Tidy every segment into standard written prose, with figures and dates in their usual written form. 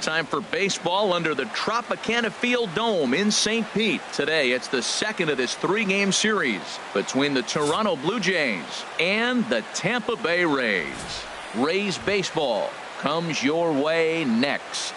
Time for baseball under the Tropicana Field Dome in St. Pete. Today, it's the second of this three-game series between the Toronto Blue Jays and the Tampa Bay Rays. Rays baseball comes your way next.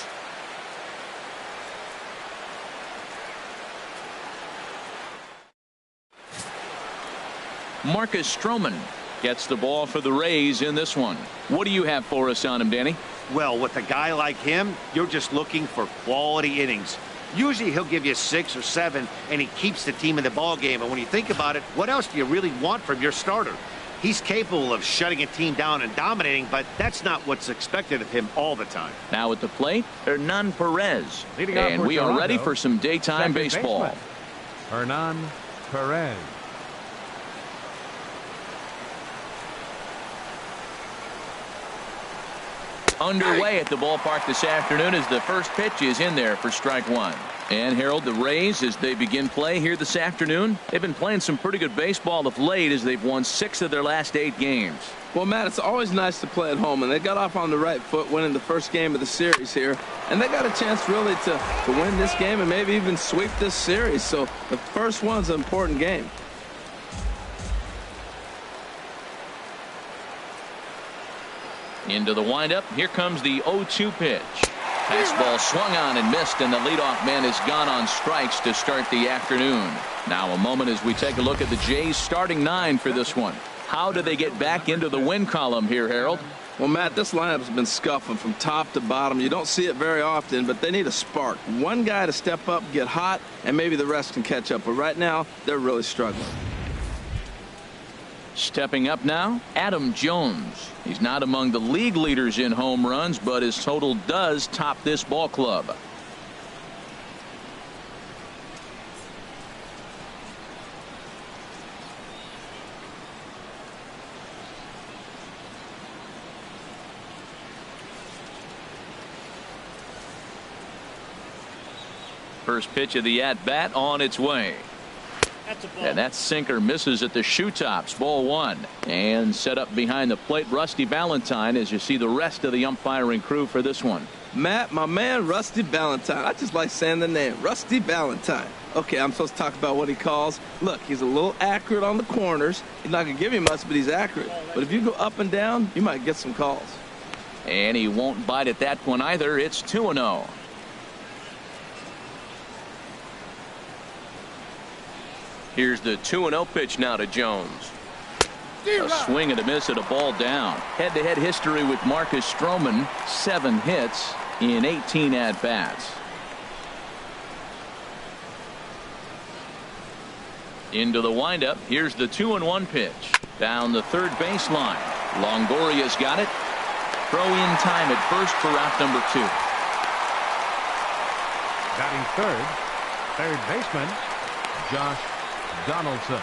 Marcus Stroman gets the ball for the Rays in this one. What do you have for us on him, Danny? Well, with a guy like him, you're just looking for quality innings. Usually he'll give you 6 or 7, and he keeps the team in the ball game. And when you think about it, what else do you really want from your starter? He's capable of shutting a team down and dominating, but that's not what's expected of him all the time. Now at the plate, Hernan Perez. And we are ready for some daytime baseball. Hernan Perez. Underway at the ballpark this afternoon as the first pitch is in there for strike one. And Harold, the Rays, as they begin play here this afternoon, they've been playing some pretty good baseball of late as they've won 6 of their last 8 games. Well, Matt, it's always nice to play at home, and they got off on the right foot winning the first game of the series here, and they got a chance really to win this game and maybe even sweep this series. So the first one's an important game. Into the windup. Here comes the 0-2 pitch. Fastball swung on and missed, and the leadoff man has gone on strikes to start the afternoon. Now a moment as we take a look at the Jays starting 9 for this one. How do they get back into the win column here, Harold? Well, Matt, this lineup's been scuffling from top to bottom. You don't see it very often, but they need a spark. One guy to step up, get hot, and maybe the rest can catch up. But right now, they're really struggling. Stepping up now, Adam Jones. He's not among the league leaders in home runs, but his total does top this ball club. First pitch of the at-bat on its way. And that sinker misses at the shoe tops. Ball 1. And set up behind the plate, Rusty Valentine, as you see the rest of the umpiring crew for this one. Matt, my man, Rusty Valentine. I just like saying the name, Rusty Valentine. Okay, I'm supposed to talk about what he calls. Look, he's a little accurate on the corners. He's not going to give you much, but he's accurate. But if you go up and down, you might get some calls. And he won't bite at that one either. It's 2-0. Here's the 2-0 pitch now to Jones. A swing and a miss at a ball down. Head-to-head history with Marcus Stroman. 7 hits in 18 at-bats. Into the windup. Here's the 2-1 pitch. Down the third baseline. Longoria's got it. Throw in time at first for out number 2. Batting third baseman, Josh Donaldson.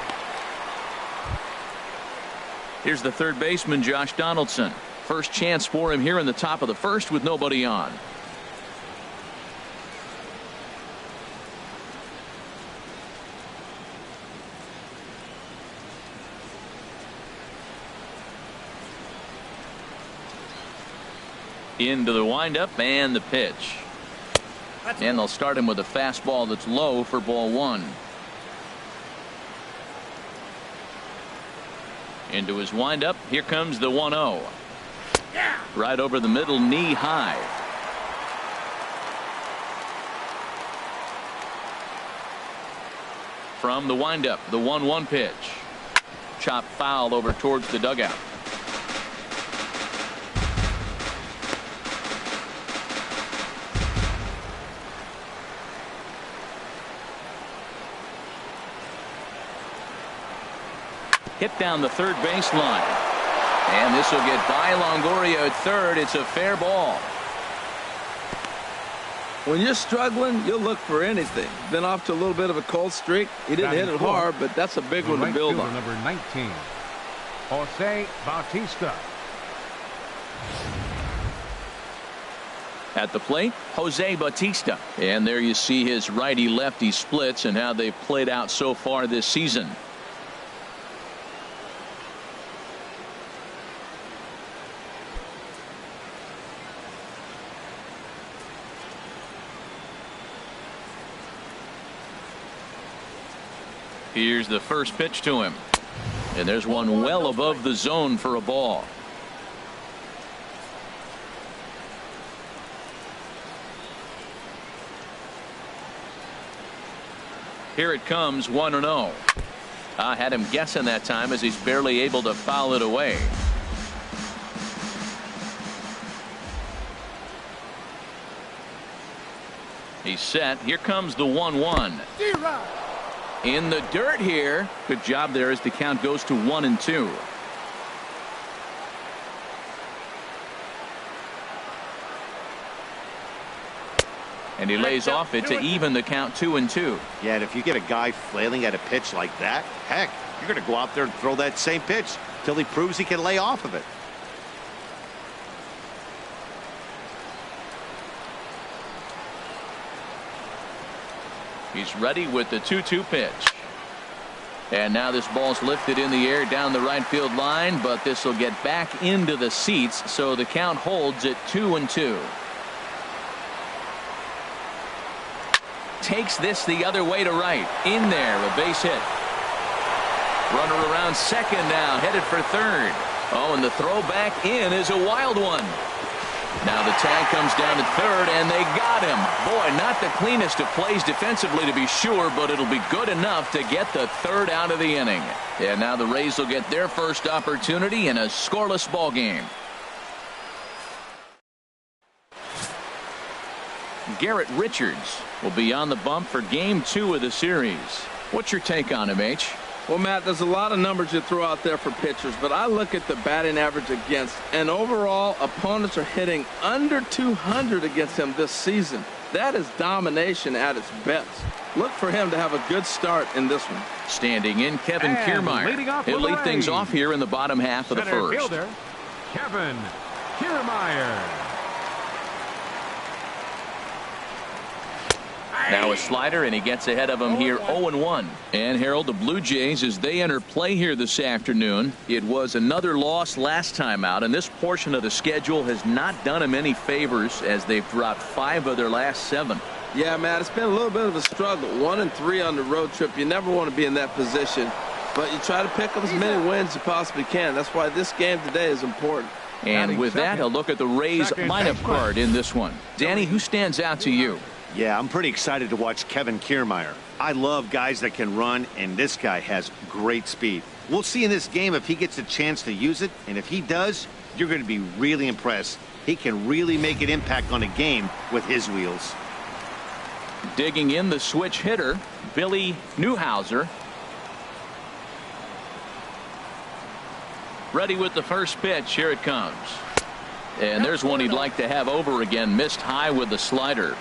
Here's the third baseman, Josh Donaldson. First chance for him here in the top of the first with nobody on. Into the windup and the pitch. And they'll start him with a fastball that's low for ball 1. Into his windup. Here comes the 1-0. Right over the middle, knee high. From the windup, the 1-1 pitch. Chop foul over towards the dugout. Hit down the third baseline. And this will get by Longoria at third. It's a fair ball. When you're struggling, you'll look for anything. Been off to a little bit of a cold streak. He didn't hit it hard, but that's a big one to build on. Number 19, Jose Bautista. At the plate, Jose Bautista. And there you see his righty-lefty splits and how they've played out so far this season. Here's the first pitch to him. And there's one well above the zone for a ball. Here it comes, 1-0. I had him guessing that time as he's barely able to foul it away. He's set. Here comes the 1-1. In the dirt here. Good job there as the count goes to 1-2. And he lays off it to even the count 2-2. Yeah, and if you get a guy flailing at a pitch like that, heck, you're going to go out there and throw that same pitch till he proves he can lay off of it. He's ready with the 2-2 pitch. And now this ball's lifted in the air down the right field line, but this will get back into the seats, so the count holds at 2-2. Takes this the other way to right. In there, a base hit. Runner around second now, headed for third. Oh, and the throw back in is a wild one. Now the tag comes down to third, and they got him. Boy, not the cleanest of plays defensively to be sure, but it'll be good enough to get the third out of the inning. And now the Rays will get their first opportunity in a scoreless ball game. Garrett Richards will be on the bump for game 2 of the series. What's your take on him, H? Well, Matt, there's a lot of numbers you throw out there for pitchers, but I look at the batting average against, and overall, opponents are hitting under 200 against him this season. That is domination at its best. Look for him to have a good start in this one. Standing in, Kevin Kiermaier. He'll lead things off here in the bottom half of the first. Fielder, Kevin Kiermaier. Now a slider, and he gets ahead of him here 0-1. And Harold, the Blue Jays, as they enter play here this afternoon, it was another loss last time out, and this portion of the schedule has not done them any favors as they've dropped 5 of their last 7. Yeah, Matt, it's been a little bit of a struggle. 1-3 on the road trip. You never want to be in that position, but you try to pick up as many wins as you possibly can. That's why this game today is important. And with that, a look at the Rays lineup card in this one. Danny, who stands out to you? Yeah, I'm pretty excited to watch Kevin Kiermaier. I love guys that can run, and this guy has great speed. We'll see in this game if he gets a chance to use it, and if he does, you're going to be really impressed. He can really make an impact on a game with his wheels. Digging in the switch hitter, Billy Newhouser. Ready with the first pitch. Here it comes. And there's one he'd like to have over again. Missed high with the slider.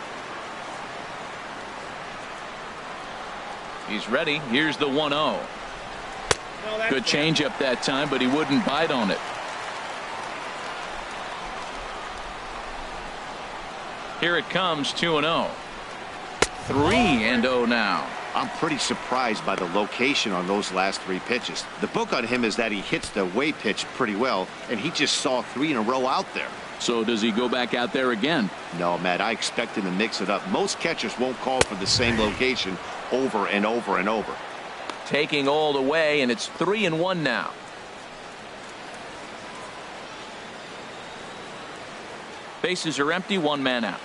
He's ready. Here's the 1-0. Good changeup that time, but he wouldn't bite on it. Here it comes, 2-0. 3-0 now. I'm pretty surprised by the location on those last 3 pitches. The book on him is that he hits the away pitch pretty well, and he just saw 3 in a row out there. So does he go back out there again? No, Matt, I expect him to mix it up. Most catchers won't call for the same location over and over and over. Taking all the way, and it's 3-1 now. Bases are empty, 1 man out.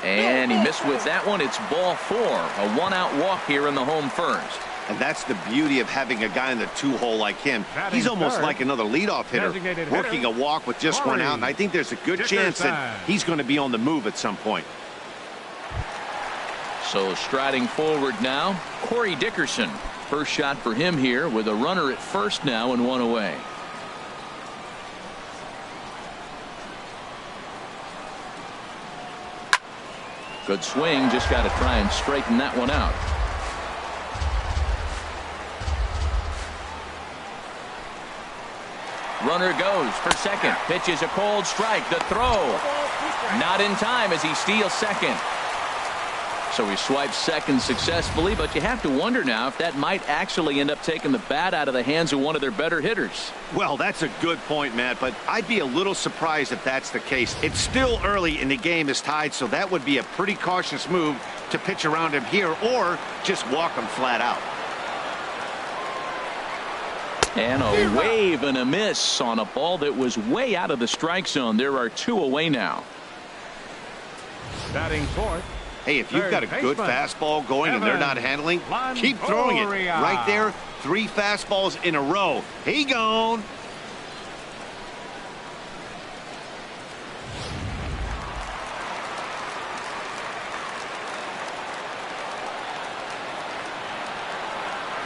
And he missed with that one. It's ball 4. A 1-out walk here in the home first. And that's the beauty of having a guy in the 2-hole like him. He's almost like another leadoff hitter, working a walk with just 1 out. And I think there's a good chance that he's going to be on the move at some point. So striding forward now, Corey Dickerson. First shot for him here with a runner at first now and 1 away. Good swing. Just got to try and straighten that one out. Runner goes for second. Pitch is a cold strike. The throw. Not in time as he steals second. So he swipes second successfully, but you have to wonder now if that might actually end up taking the bat out of the hands of one of their better hitters. Well, that's a good point, Matt, but I'd be a little surprised if that's the case. It's still early and the game is tied, so that would be a pretty cautious move to pitch around him here or just walk him flat out. And a wave and a miss on a ball that was way out of the strike zone. There are 2 away now. Batting fourth. Hey, if you've got a good fastball going and they're not handling, keep throwing it. Right there, 3 fastballs in a row. He gone.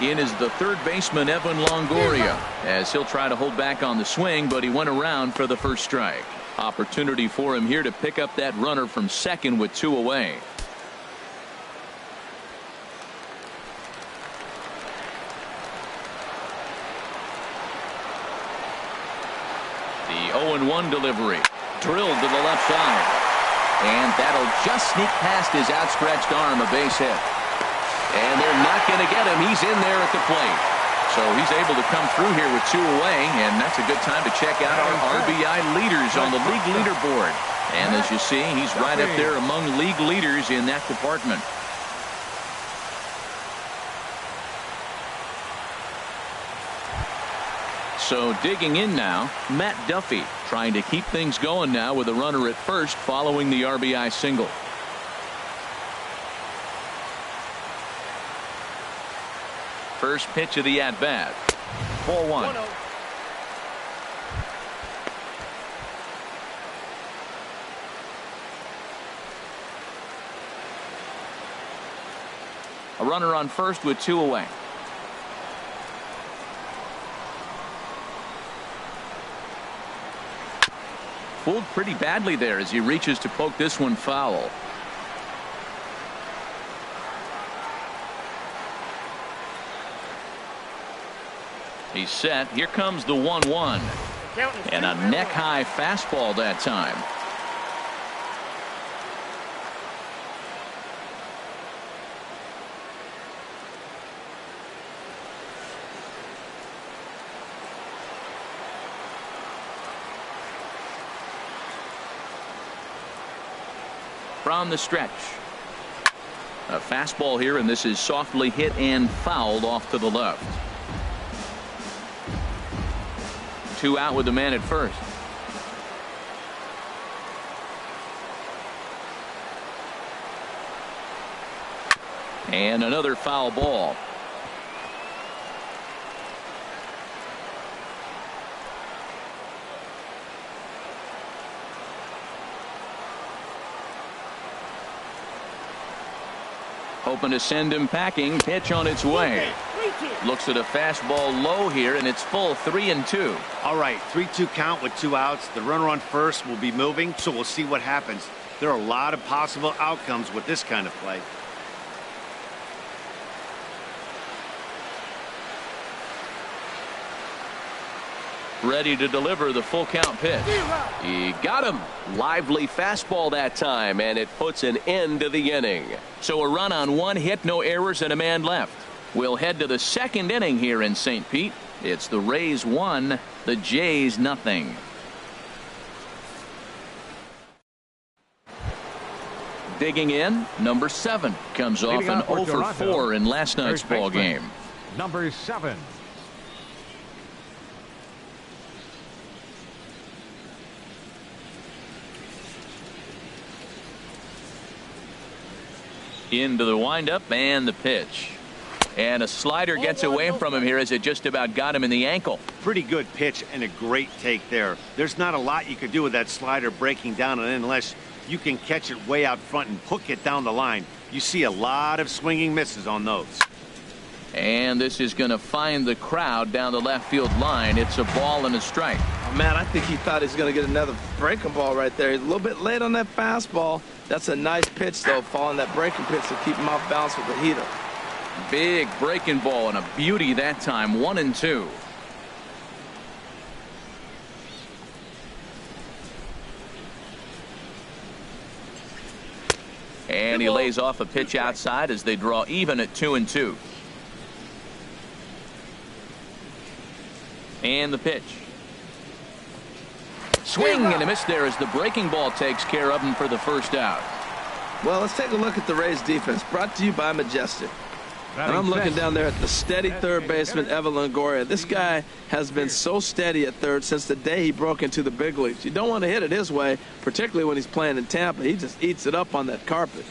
In is the third baseman, Evan Longoria, as he'll try to hold back on the swing, but he went around for the first strike. Opportunity for him here to pick up that runner from second with 2 away. The 0-1 delivery, drilled to the left side, and that'll just sneak past his outstretched arm, a base hit. And they're not going to get him. He's in there at the plate. So he's able to come through here with 2 away, and that's a good time to check out our RBI leaders on the league leaderboard. And as you see, he's right up there among league leaders in that department. So digging in now, Matt Duffy trying to keep things going now with a runner at first following the RBI single. First pitch of the at-bat. 4-1. A runner on first with 2 away. Fooled pretty badly there as he reaches to poke this one foul. He's set. Here comes the 1-1. And a neck-high fastball that time. From the stretch. A fastball here, and this is softly hit and fouled off to the left. 2 out with the man at first. And another foul ball. Hoping to send him packing. Pitch on its way. Looks at a fastball low here, and it's full 3-2. All right, 3-2 count with 2 outs. The runner on first will be moving, so we'll see what happens. There are a lot of possible outcomes with this kind of play. Ready to deliver the full count pitch. He got him. Lively fastball that time, and it puts an end to the inning. So a run on 1 hit, no errors, and a man left. We'll head to the second inning here in St. Pete. It's the Rays 1, the Jays nothing. Digging in, number 7 comes off an 0 for 4 in last night's ball game. Number 7. Into the windup and the pitch. And a slider gets away from him here as it just about got him in the ankle. Pretty good pitch and a great take there. There's not a lot you could do with that slider breaking down unless you can catch it way out front and hook it down the line. You see a lot of swinging misses on those. And this is going to find the crowd down the left field line. It's a ball and a strike. Oh, man, I think he thought he was going to get another breaking ball right there. He's a little bit late on that fastball. That's a nice pitch, though, following that breaking pitch to keep him off balance with the heater. Big breaking ball and a beauty that time. 1-2. And he lays off a pitch outside as they draw even at 2-2. And the pitch. Swing and a miss there as the breaking ball takes care of him for the first out. Well, let's take a look at the Rays defense, brought to you by Majestic. And I'm looking down there at the steady third baseman, Evan Longoria. This guy has been so steady at third since the day he broke into the big leagues. You don't want to hit it his way, particularly when he's playing in Tampa. He just eats it up on that carpet.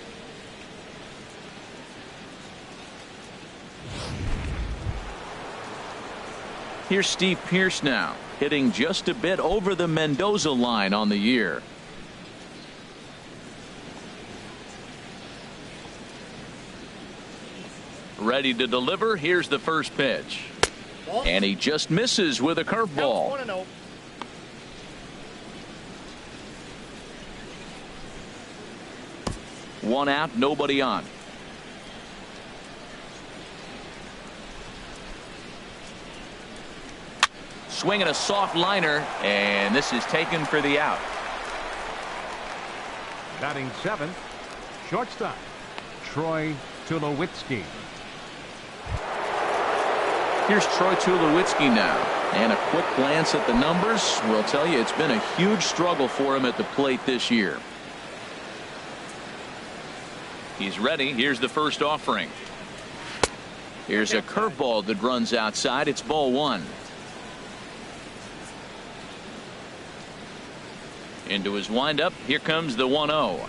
Here's Steve Pearce now, hitting just a bit over the Mendoza line on the year. Ready to deliver. Here's the first pitch. And he just misses with a curveball. One out, nobody on. Swinging a soft liner, and this is taken for the out. Batting seventh, shortstop, Troy Tulowitzki. Here's Troy Tulowitzki now, and a quick glance at the numbers will tell you it's been a huge struggle for him at the plate this year. He's ready. Here's the first offering. Here's a curveball that runs outside. It's ball one. Into his windup. Here comes the 1-0.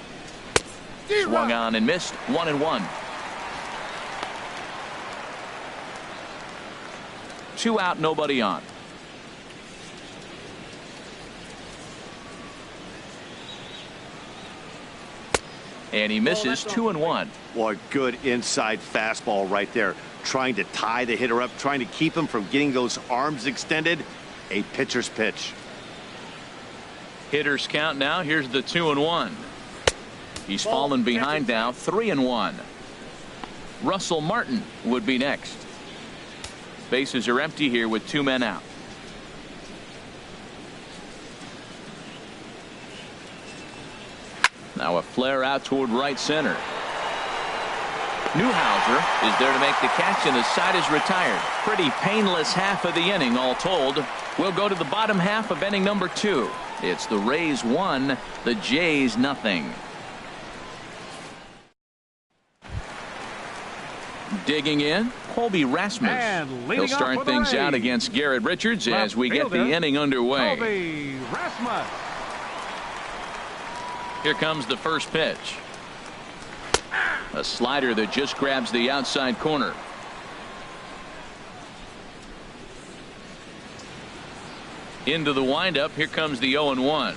Swung on and missed. 1-1. 2 out, nobody on. And he misses. 2-1. Boy, good inside fastball right there. Trying to tie the hitter up, trying to keep him from getting those arms extended. A pitcher's pitch. Hitters count now. Here's the 2-1. He's fallen behind now. 3-1. Russell Martin would be next. Bases are empty here with 2 men out. Now a flare out toward right center. Newhouser is there to make the catch, and the side is retired. Pretty painless half of the inning all told. We'll go to the bottom half of inning number 2. It's the Rays 1, the Jays nothing. Digging in, Colby Rasmus. He'll start things out against Garrett Richards as we get the inning underway. Colby Rasmus. Here comes the first pitch. A slider that just grabs the outside corner. Into the windup. Here comes the 0-1.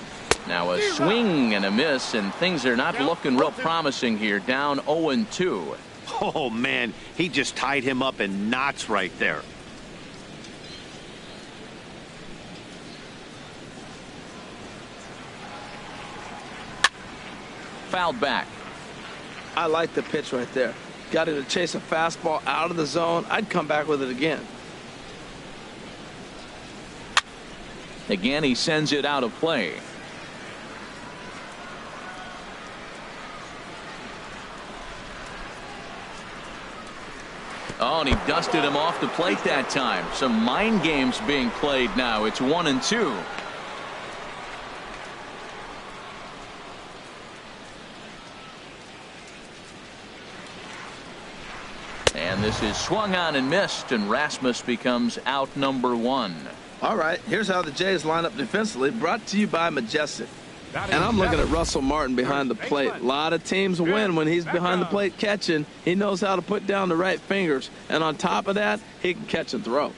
Now a swing and a miss, and things are not looking real promising here. Down 0-2. Oh, man, he just tied him up in knots right there. Fouled back. I like the pitch right there. Got him to chase a fastball out of the zone. I'd come back with it again. Again, he sends it out of play. Oh, and he dusted him off the plate that time. Some mind games being played now. It's 1-2. And this is swung on and missed, and Rasmus becomes out number 1. All right, here's how the Jays line up defensively, brought to you by Majestic. And I'm looking at Russell Martin behind the plate. A lot of teams win when he's behind the plate catching. He knows how to put down the right fingers. And on top of that, he can catch and throw.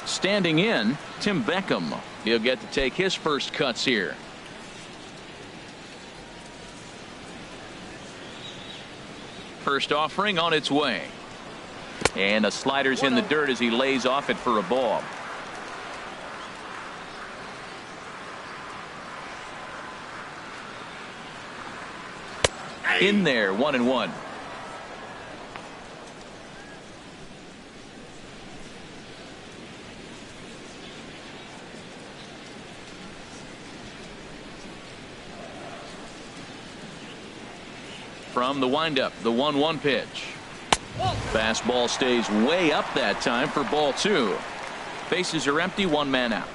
Standing in, Tim Beckham. He'll get to take his first cuts here. First offering on its way. And a slider's in the dirt as he lays off it for a ball. In there, 1-1. From the windup, the 1-1 pitch. Fastball stays way up that time for ball 2. Bases are empty, 1 man out.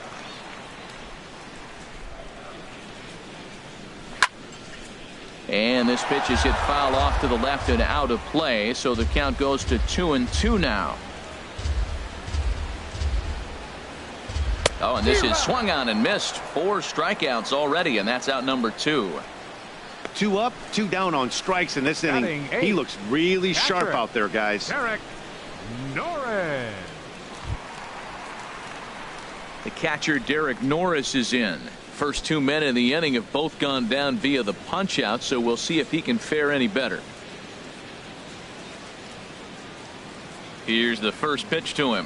And this pitch is hit foul off to the left and out of play, so the count goes to 2-2 now. Oh, and this is swung on and missed. 4 strikeouts already, and that's out number 2. 2 up, 2 down on strikes in this inning. He looks really sharp out there, guys. The catcher Derek Norris is in. First 2 men in the inning have both gone down via the punch out, so we'll see if he can fare any better. Here's the first pitch to him.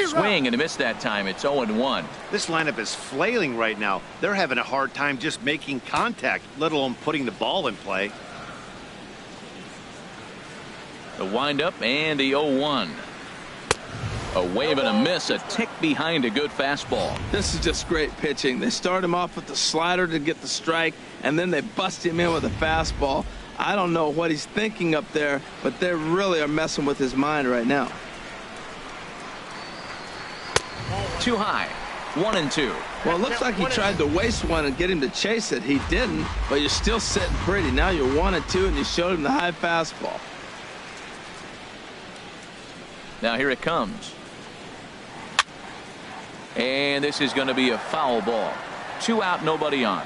Swing and a miss that time. It's 0-1. This lineup is flailing right now. They're having a hard time just making contact, let alone putting the ball in play. The windup and the 0-1. A wave and a miss, a tick behind a good fastball. This is just great pitching. They start him off with the slider to get the strike, and then they bust him in with a fastball. I don't know what he's thinking up there, but they really are messing with his mind right now. Too high. 1-2. Well, it looks like he tried to waste one and get him to chase it. He didn't, but you're still sitting pretty. Now you're 1-2, and you showed him the high fastball. Now here it comes. And this is going to be a foul ball. 2 out, nobody on.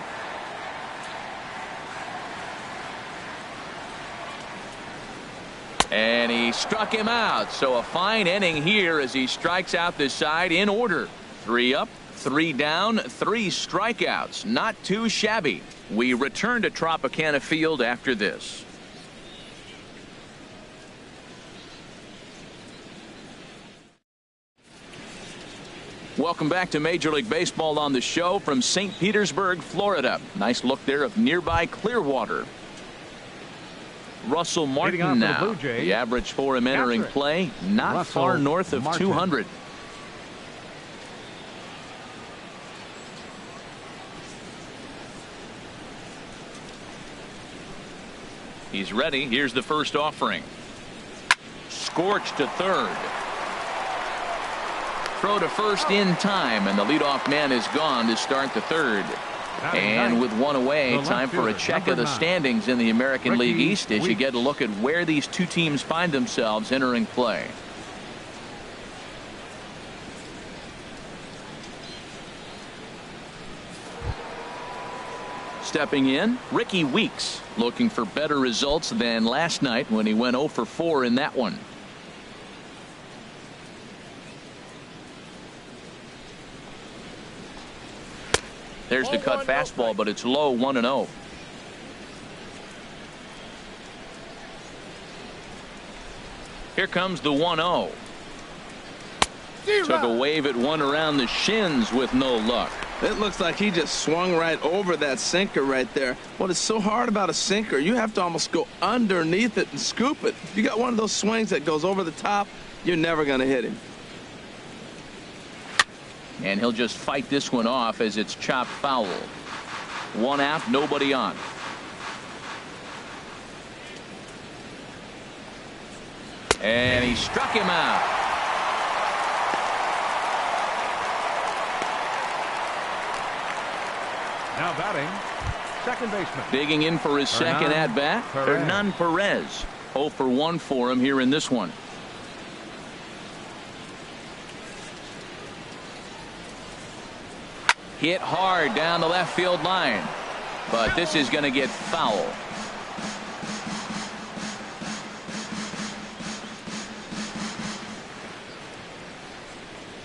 And he struck him out. So a fine inning here as he strikes out this side in order. 3 up, 3 down, 3 strikeouts. Not too shabby. We return to Tropicana Field after this. Welcome back to Major League Baseball on the show from St. Petersburg, Florida. Nice look there of nearby Clearwater. Russell Martin now. The average for him entering play, not far north of 200. He's ready. Here's the first offering. Scorched to third. Throw to first in time, and the leadoff man is gone to start the third. And with 1 away, time for a check of the standings in the American League East as you get a look at where these 2 teams find themselves entering play. Stepping in, Ricky Weeks, looking for better results than last night when he went 0 for 4 in that one. There's the cut fastball, but it's low. 1-0. Here comes the 1-0. Took a wave at one around the shins with no luck. It looks like he just swung right over that sinker right there. What is so hard about a sinker, you have to almost go underneath it and scoop it. If you got one of those swings that goes over the top, you're never going to hit him. And he'll just fight this one off as it's chopped foul. 1 out, nobody on. And he struck him out. Now batting, second baseman. Digging in for his second at bat, Hernan Perez. 0 for 1 for him here in this one. Hit hard down the left field line, but this is going to get foul.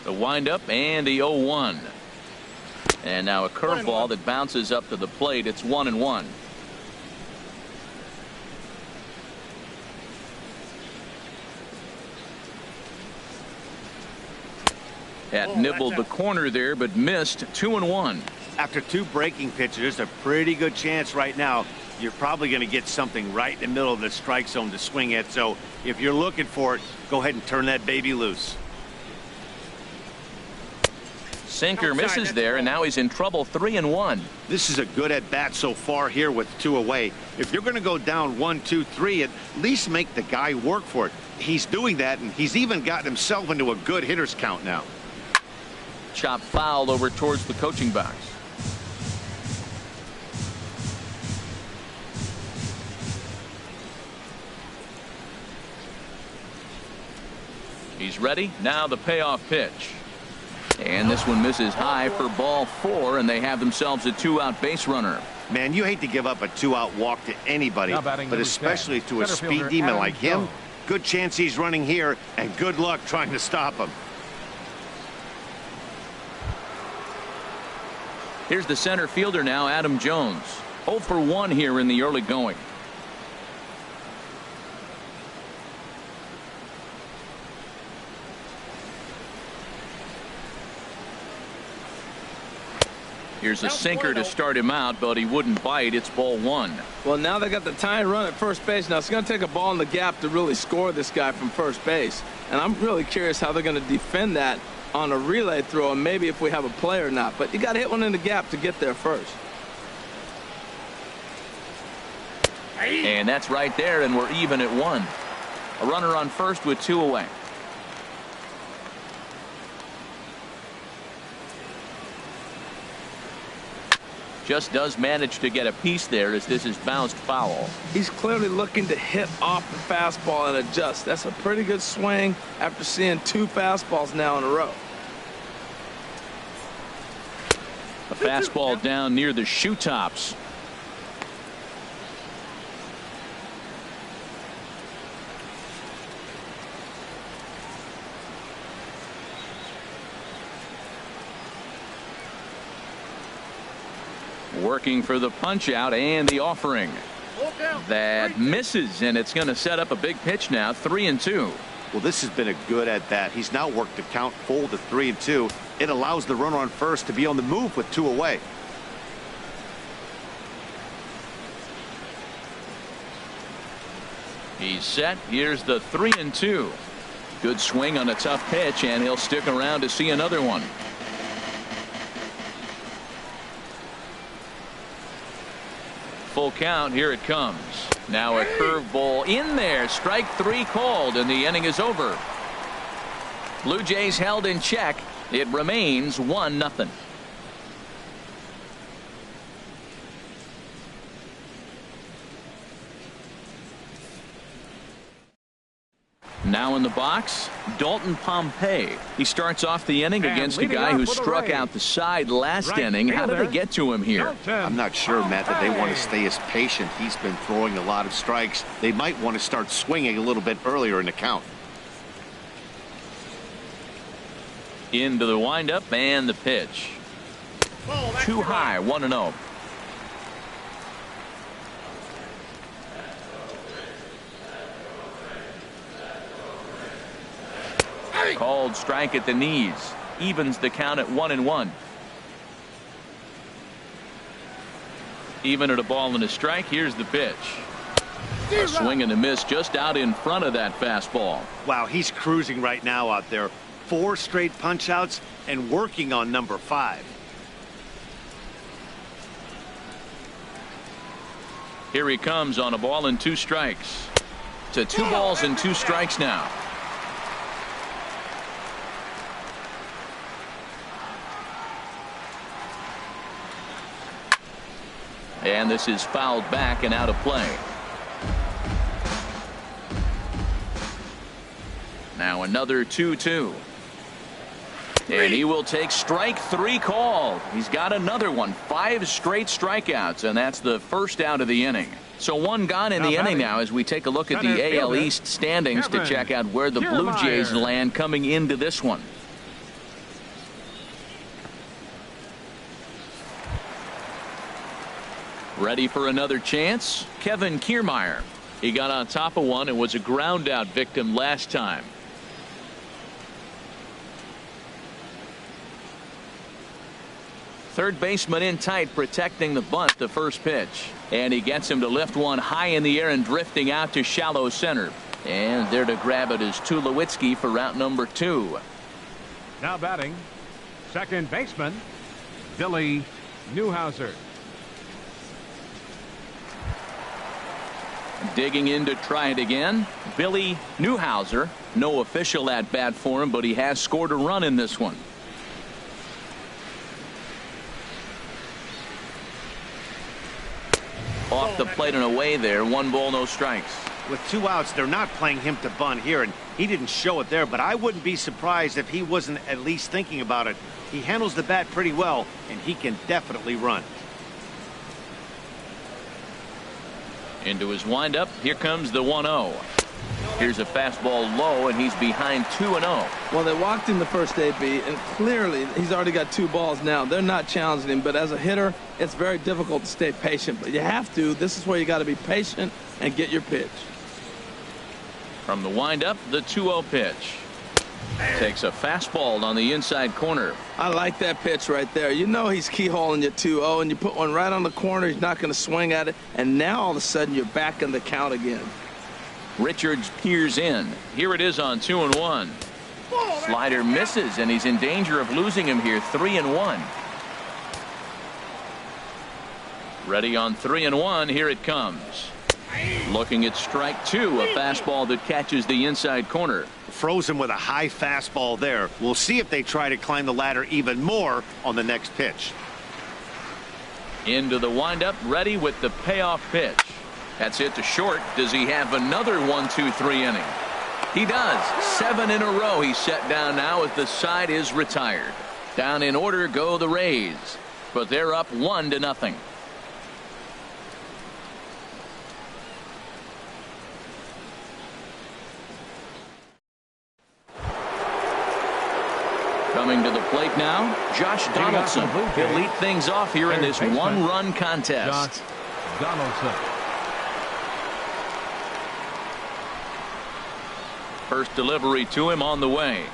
The windup and the 0-1. And now a curveball that bounces up to the plate. It's 1-1. Had nibbled the corner there, but missed. 2-1. After 2 breaking pitches, there's a pretty good chance right now you're probably going to get something right in the middle of the strike zone to swing at. So if you're looking for it, go ahead and turn that baby loose. Sinker misses there, and now he's in trouble. 3-1. This is a good at-bat so far here with 2 away. If you're going to go down 1, 2, 3, at least make the guy work for it. He's doing that, and he's even gotten himself into a good hitter's count now. Chop foul over towards the coaching box. He's ready. Now the payoff pitch. And this one misses high for ball 4, and they have themselves a 2-out base runner. Man, you hate to give up a 2-out walk to anybody, but especially to a speed demon like him. Good chance he's running here, and good luck trying to stop him. Here's the center fielder now, Adam Jones. 0 for 1 here in the early going. Here's a sinker to start him out, but he wouldn't bite. It's ball 1. Well, now they got the tying run at first base. Now it's going to take a ball in the gap to really score this guy from first base. And I'm really curious how they're going to defend that on a relay throw, and maybe if we have a play or not. But you got to hit one in the gap to get there first. And that's right there, and we're even at 1. A runner on first with 2 away. Just does manage to get a piece there as this is bounced foul. He's clearly looking to hit off the fastball and adjust. That's a pretty good swing after seeing 2 fastballs now in a row. A fastball down near the shoe tops. Working for the punch out and the offering. That misses, and it's going to set up a big pitch now. 3-2. Well, this has been a good at bat. He's now worked the count full to 3-2. It allows the runner on first to be on the move with 2 away. He's set. Here's the 3-2. Good swing on a tough pitch, and he'll stick around to see another one. Full count. Here it comes. Now a curveball in there. Strike 3 called, and the inning is over. Blue Jays held in check. It remains 1-0. Now in the box, Dalton Pompey. He starts off the inning against a guy who struck out the side last inning. How did they get to him here? I'm not sure, Matt, that they want to stay as patient. He's been throwing a lot of strikes. They might want to start swinging a little bit earlier in the count. Into the windup and the pitch. Too high, 1-0. Called strike at the knees. Evens the count at 1-1. Even at a ball and a strike. Here's the pitch. A swing and a miss just out in front of that fastball. Wow, he's cruising right now out there. 4 straight punch outs and working on number 5. Here he comes on a ball and 2 strikes. To 2 balls and 2 strikes now. And this is fouled back and out of play. Now another 2-2. And he will take strike 3 called. He's got another one. 5 straight strikeouts, and that's the first out of the inning. So 1 gone in the inning now as we take a look at the AL East standings to check out where the Blue Jays land coming into this one. Ready for another chance? Kevin Kiermaier. He got on top of one and was a ground out victim last time. Third baseman in tight, protecting the bunt. The first pitch, and he gets him to lift one high in the air and drifting out to shallow center. And there to grab it is Tulowitzki for route number 2. Now batting, Second baseman, Billy Newhouser. Digging in to try it again, Billy Newhouser. No official at bat for him, but he has scored a run in this one. Off the plate and away there. 1 ball, no strikes. With 2 outs, they're not playing him to bunt here, and he didn't show it there, but I wouldn't be surprised if he wasn't at least thinking about it. He handles the bat pretty well, and he can definitely run. Into his windup. Here comes the 1-0. Here's a fastball low, and he's behind 2-0. Well, they walked in the first AB, and clearly he's already got 2 balls now. They're not challenging him, but as a hitter, it's very difficult to stay patient. But you have to. This is where you got to be patient and get your pitch. From the windup, the 2-0 pitch. Takes a fastball on the inside corner. I like that pitch right there. You know he's keyholing your 2-0, and you put one right on the corner. He's not going to swing at it, and now all of a sudden you're back in the count again. Richards peers in. Here it is on 2-1. Slider misses, and he's in danger of losing him here. 3-1. Ready on 3-1. Here it comes. Looking at strike 2, a fastball that catches the inside corner. Frozen with a high fastball there. We'll see if they try to climb the ladder even more on the next pitch. Into the windup, ready with the payoff pitch. That's it to short. Does he have another 1-2-3 inning? He does. 7 in a row he's set down now as the side is retired. Down in order go the Rays, but they're up 1-0. Coming to the plate now, Josh Donaldson. He'll lead things off here in this 1-run contest. Josh Donaldson. First delivery to him on the way.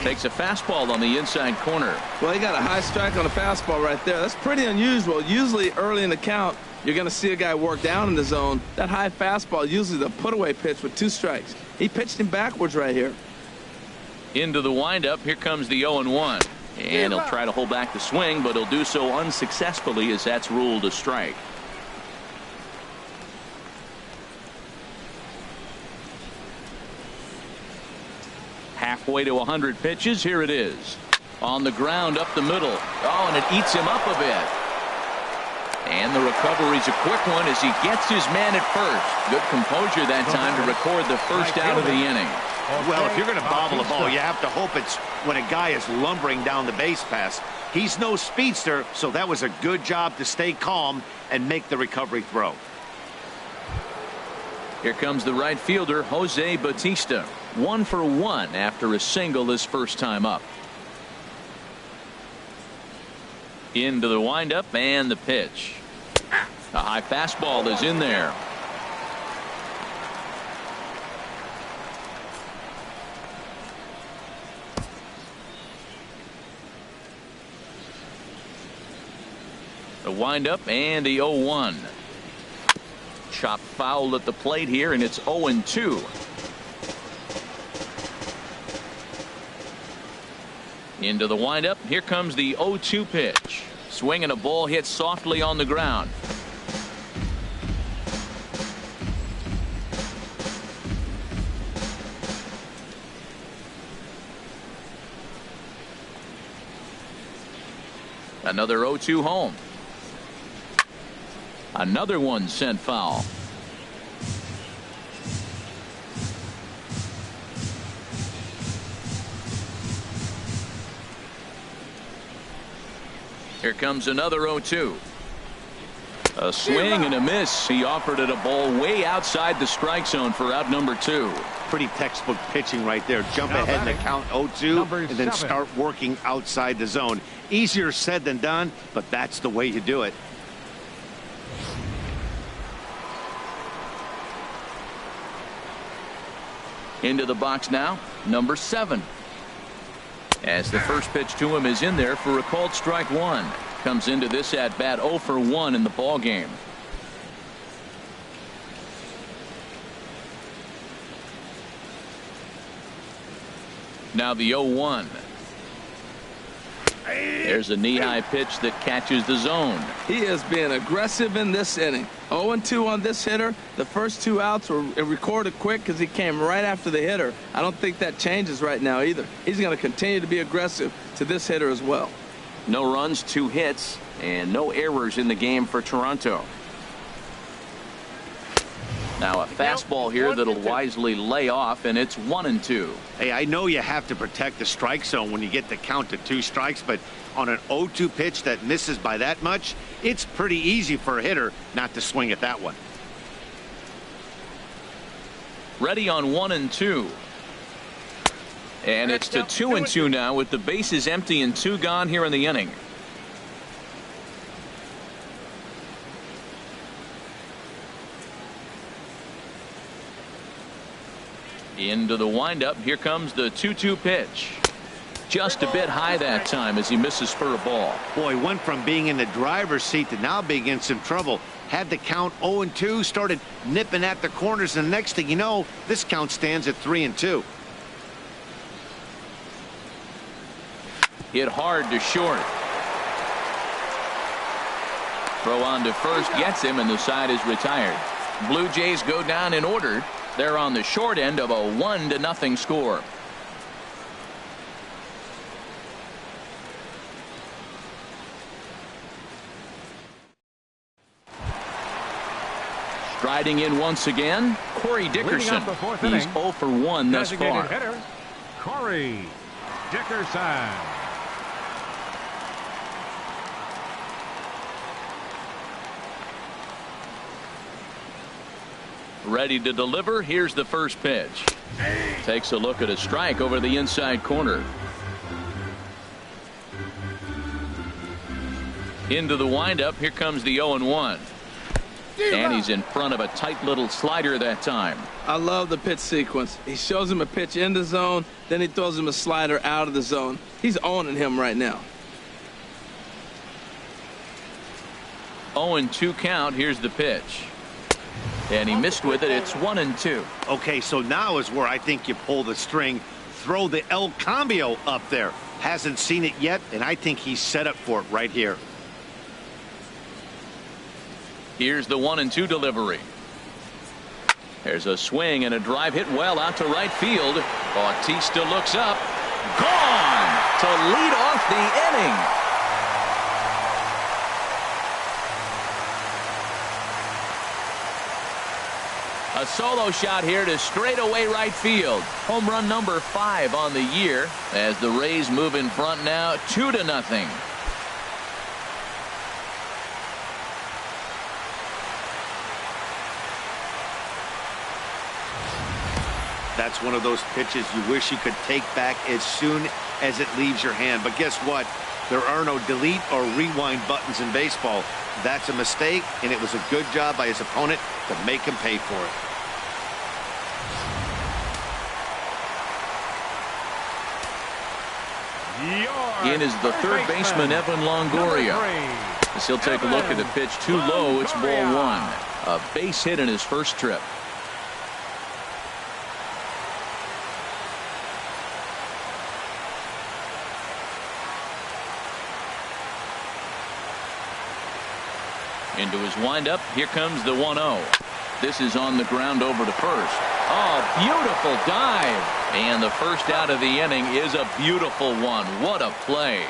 Takes a fastball on the inside corner. Well, he got a high strike on a fastball right there. That's pretty unusual. Usually early in the count, you're going to see a guy work down in the zone. That high fastball, usually the put-away pitch with 2 strikes. He pitched him backwards right here. Into the windup. Here comes the 0-1. And he'll try to hold back the swing, but he'll do so unsuccessfully as that's ruled a strike. Halfway to 100 pitches. Here it is. On the ground up the middle. Oh, and it eats him up a bit. And the recovery's a quick one as he gets his man at first. Good composure that time to record the first out of the inning. Well, if you're going to bobble a ball, you have to hope it's when a guy is lumbering down the base pass. He's no speedster, so that was a good job to stay calm and make the recovery throw. Here comes the right fielder, Jose Bautista. 1 for 1 after a single his first time up. Into the windup and the pitch. A high fastball is in there. The windup and the 0-1. Chop foul at the plate here, and it's 0-2. Into the windup. Here comes the 0-2 pitch. Swing and a ball hit softly on the ground. Another 0-2 home. Another one sent foul. Here comes another 0-2. A swing and a miss. He offered it a ball way outside the strike zone for out number 2. Pretty textbook pitching right there. Jump ahead in the count 0-2 and then start working outside the zone. Easier said than done, but that's the way you do it. Into the box now, number 7. As the first pitch to him is in there for a called strike 1. Comes into this at bat 0 for 1 in the ball game. Now the 0-1. There's a knee-high pitch that catches the zone. He is being aggressive in this inning. 0-2 on this hitter. The first 2 outs were recorded quick because he came right after the hitter. I don't think that changes right now either. He's going to continue to be aggressive to this hitter as well. No runs, 2 hits, and no errors in the game for Toronto. Now a fastball here that'll wisely lay off, and it's 1-2. Hey, I know you have to protect the strike zone when you get the count to 2 strikes, but on an 0-2 pitch that misses by that much, it's pretty easy for a hitter not to swing at that one. Ready on 1-2. And it's to 2-2 now with the bases empty and 2 gone here in the inning. Into the windup. Here comes the 2-2 pitch. Just a bit high that time as he misses for a ball. Boy, went from being in the driver's seat to now being in some trouble. Had the count 0-2, started nipping at the corners, and the next thing you know, this count stands at 3-2. Hit hard to short. Throw on to first gets him, and the side is retired. Blue Jays go down in order. They're on the short end of a 1-0 score. Striding in once again, Corey Dickerson. He's 0 for 1 thus far. Hitter, Corey Dickerson. Ready to deliver. Here's the first pitch. Takes a look at a strike over the inside corner. Into the windup. Here comes the 0-1. And he's in front of a tight little slider that time. I love the pitch sequence. He shows him a pitch in the zone, then he throws him a slider out of the zone. He's owning him right now. 0-2 count. Here's the pitch. And he missed with it. It's 1-2. Okay, so now is where I think you pull the string. Throw the El Cambio up there. Hasn't seen it yet, and I think he's set up for it right here. Here's the 1-2 delivery. There's a swing and a drive hit well out to right field. Bautista looks up. Gone to lead off the inning. A solo shot here to straightaway right field. Home run number 5 on the year as the Rays move in front now 2-0. That's one of those pitches you wish you could take back as soon as it leaves your hand. But guess what? There are no delete or rewind buttons in baseball. That's a mistake, and it was a good job by his opponent to make him pay for it. In is the third baseman, Evan Longoria. As he'll take a look at the pitch too low. It's ball 1. A base hit in his first trip. Into his windup. Here comes the 1-0. This is on the ground over to first. Oh, beautiful dive. And the first out of the inning is a beautiful one. What a play.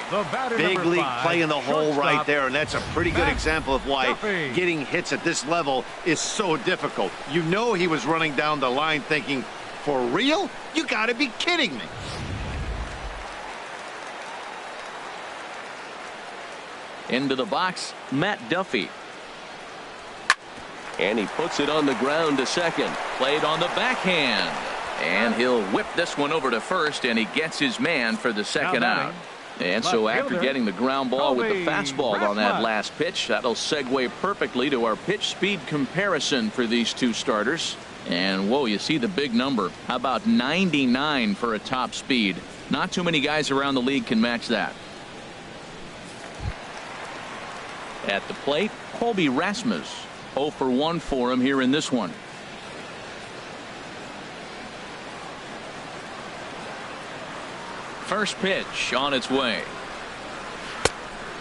Big league play in the hole right there, and that's a pretty good example of why getting hits at this level is so difficult. You know he was running down the line thinking, for real? You got to be kidding me. Into the box, Matt Duffy. And he puts it on the ground to second. Played on the backhand. And he'll whip this one over to first, and he gets his man for the second out. And so after getting the ground ball with the fastball on that last pitch, that'll segue perfectly to our pitch speed comparison for these two starters. And whoa, you see the big number. How about 99 for a top speed? Not too many guys around the league can match that. At the plate, Colby Rasmus. 0 for 1 for him here in this one. First pitch on its way.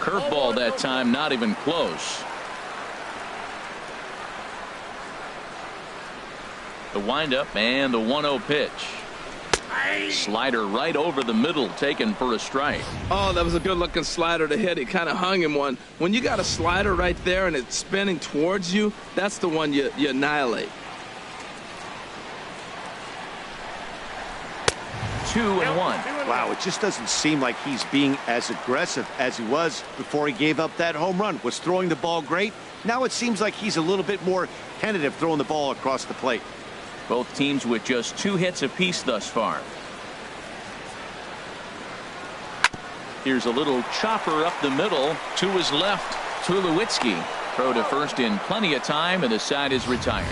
Curveball that time, not even close. The windup and the 1-0 pitch. Slider right over the middle, taken for a strike. Oh, that was a good-looking slider to hit. He kind of hung him one. When you got a slider right there and it's spinning towards you, that's the one you annihilate. 2-1. Wow, it just doesn't seem like he's being as aggressive as he was before he gave up that home run. Was throwing the ball great. Now it seems like he's a little bit more tentative throwing the ball across the plate. Both teams with just 2 hits apiece thus far. Here's a little chopper up the middle to his left. Tulowitzki throw to first in plenty of time, and the side is retired.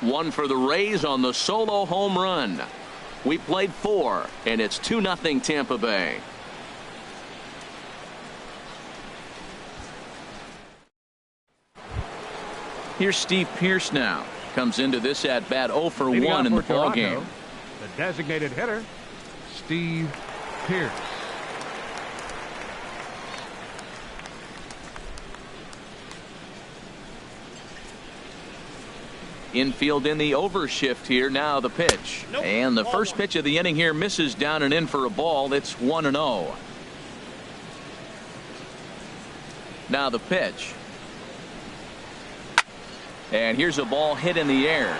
One for the Rays on the solo home run. We played 4, and it's 2-0 Tampa Bay. Here's Steve Pearce now. Comes into this at bat 0 for 1 in the ball game. The designated hitter, Steve Pearce. Infield in the overshift here. Now the pitch. And the first pitch of the inning here misses down and in for a ball. It's 1-0. Now the pitch. And here's a ball hit in the air.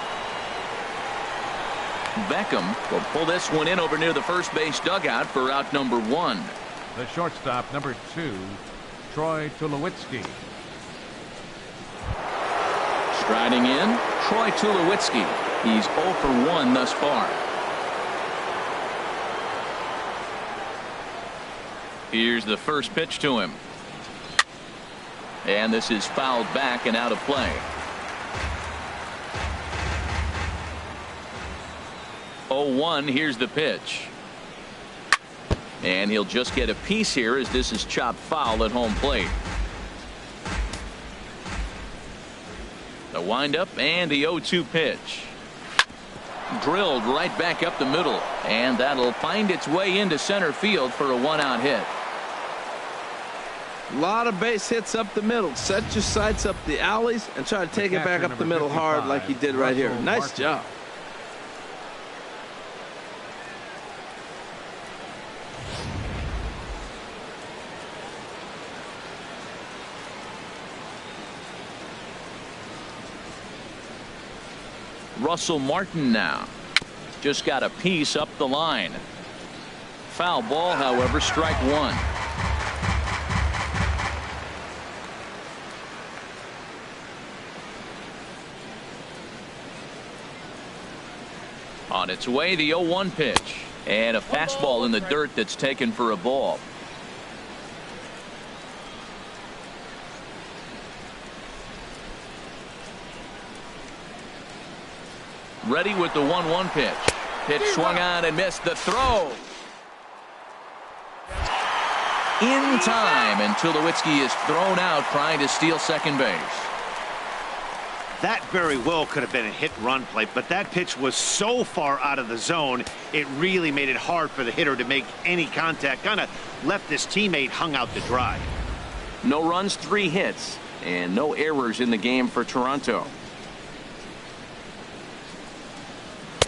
Beckham will pull this one in over near the first base dugout for out number 1. The shortstop, number 2, Troy Tulowitzki. Striding in, Troy Tulowitzki. He's 0 for 1 thus far. Here's the first pitch to him. And this is fouled back and out of play. 0-1. Here's the pitch. And he'll just get a piece here as this is chopped foul at home plate. The windup and the 0-2 pitch. Drilled right back up the middle, and that'll find its way into center field for a 1-out hit. A lot of base hits up the middle. Set your sights up the alleys and try to take it back up the middle hard like he did right here. Nice job. Russell Martin now. Just got a piece up the line. Foul ball, however, strike 1. On its way, the 0-1 pitch. And a fastball in the dirt that's taken for a ball. Ready with the 1-1 pitch. Pitch swung on and missed. The throw. In time, and Tulowitzki is thrown out trying to steal second base. That very well could have been a hit-run play, but that pitch was so far out of the zone, it really made it hard for the hitter to make any contact. Kind of left his teammate hung out to dry. No runs, 3 hits, and no errors in the game for Toronto.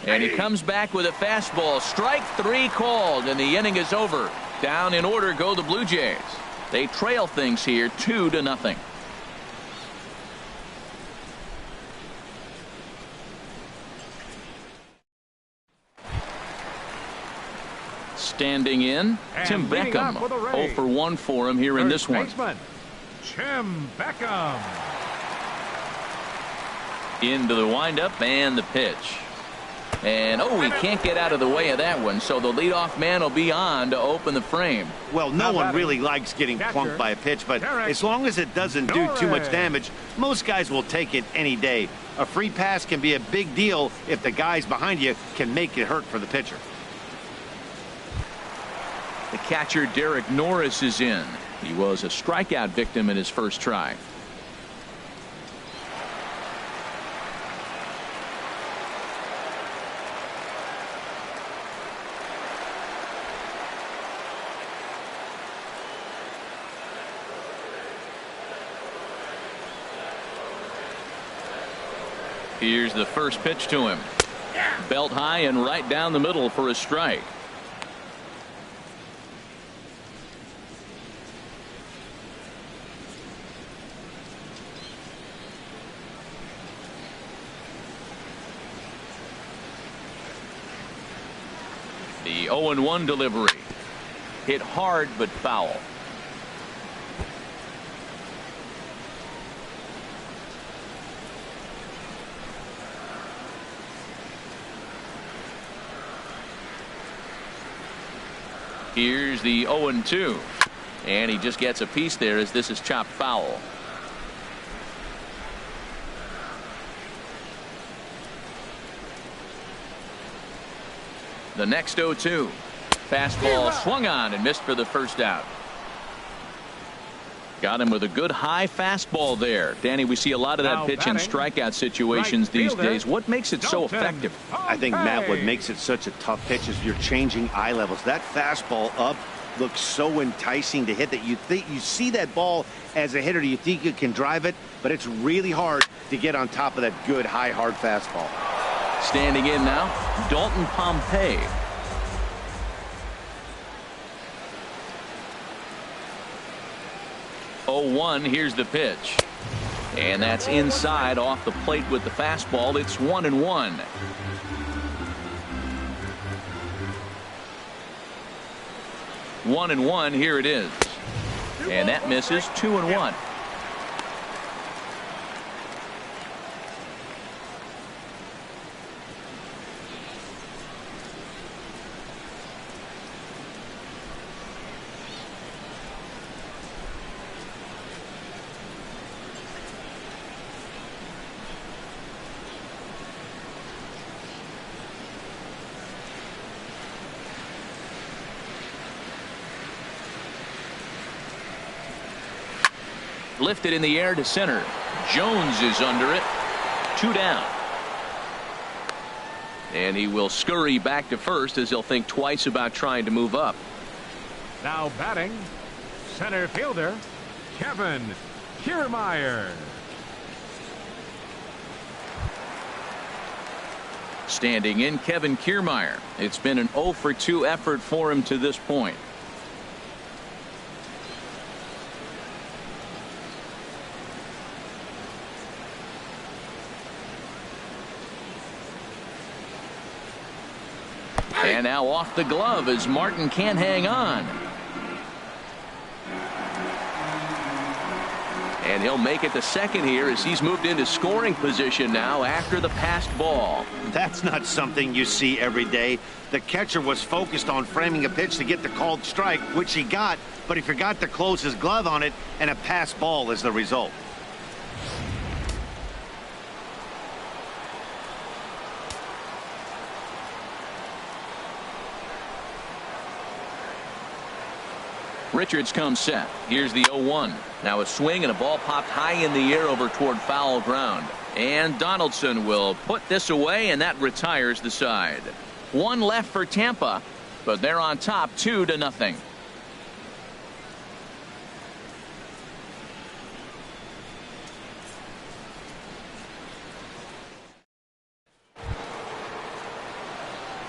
And he comes back with a fastball. Strike 3 called, and the inning is over. Down in order go the Blue Jays. They trail things here 2-0. Standing in, And Tim leading Beckham. off for the 0 Rays, for 1 for him here in this one. baseman, Tim Beckham. Into the windup and the pitch. And he can't get out of the way of that one, so the leadoff man will be on to open the frame. Well, no one really likes getting plunked by a pitch, but as long as it doesn't do too much damage, most guys will take it any day. A free pass can be a big deal if the guys behind you can make it hurt for the pitcher. The catcher, Derek Norris, is in. He was a strikeout victim in his first try. Here's the first pitch to him. Belt high and right down the middle for a strike. The 0-1 delivery. Hit hard but foul. Here's the 0-2. And he just gets a piece there as this is chopped foul. The next 0-2. Fastball swung on and missed for the first out. Got him with a good high fastball there. Danny, we see a lot of that pitch in strikeout situations these days. What makes it so effective? I think, Matt, what makes it such a tough pitch is you're changing eye levels. That fastball up looks so enticing to hit that you see that ball as a hitter, you think you can drive it, but it's really hard to get on top of that good high hard fastball. Standing in now, Dalton Pompey. Here's the pitch. And that's inside off the plate with the fastball. It's 1-1. Here it is. And that misses. 2-1. Lifted in the air to center. Jones is under it. 2 down. And he will scurry back to first as he'll think twice about trying to move up. Now batting, center fielder Kevin Kiermaier. Standing in, Kevin Kiermaier. It's been an 0-for-2 effort for him to this point. And now off the glove as Martin can't hang on. And he'll make it to second here as he's moved into scoring position now after the passed ball. That's not something you see every day. The catcher was focused on framing a pitch to get the called strike, which he got, but he forgot to close his glove on it, and a passed ball is the result. Richards comes set. Here's the 0-1. Now a swing and a ball popped high in the air over toward foul ground. And Donaldson will put this away, and that retires the side. 1 left for Tampa, but they're on top 2-0.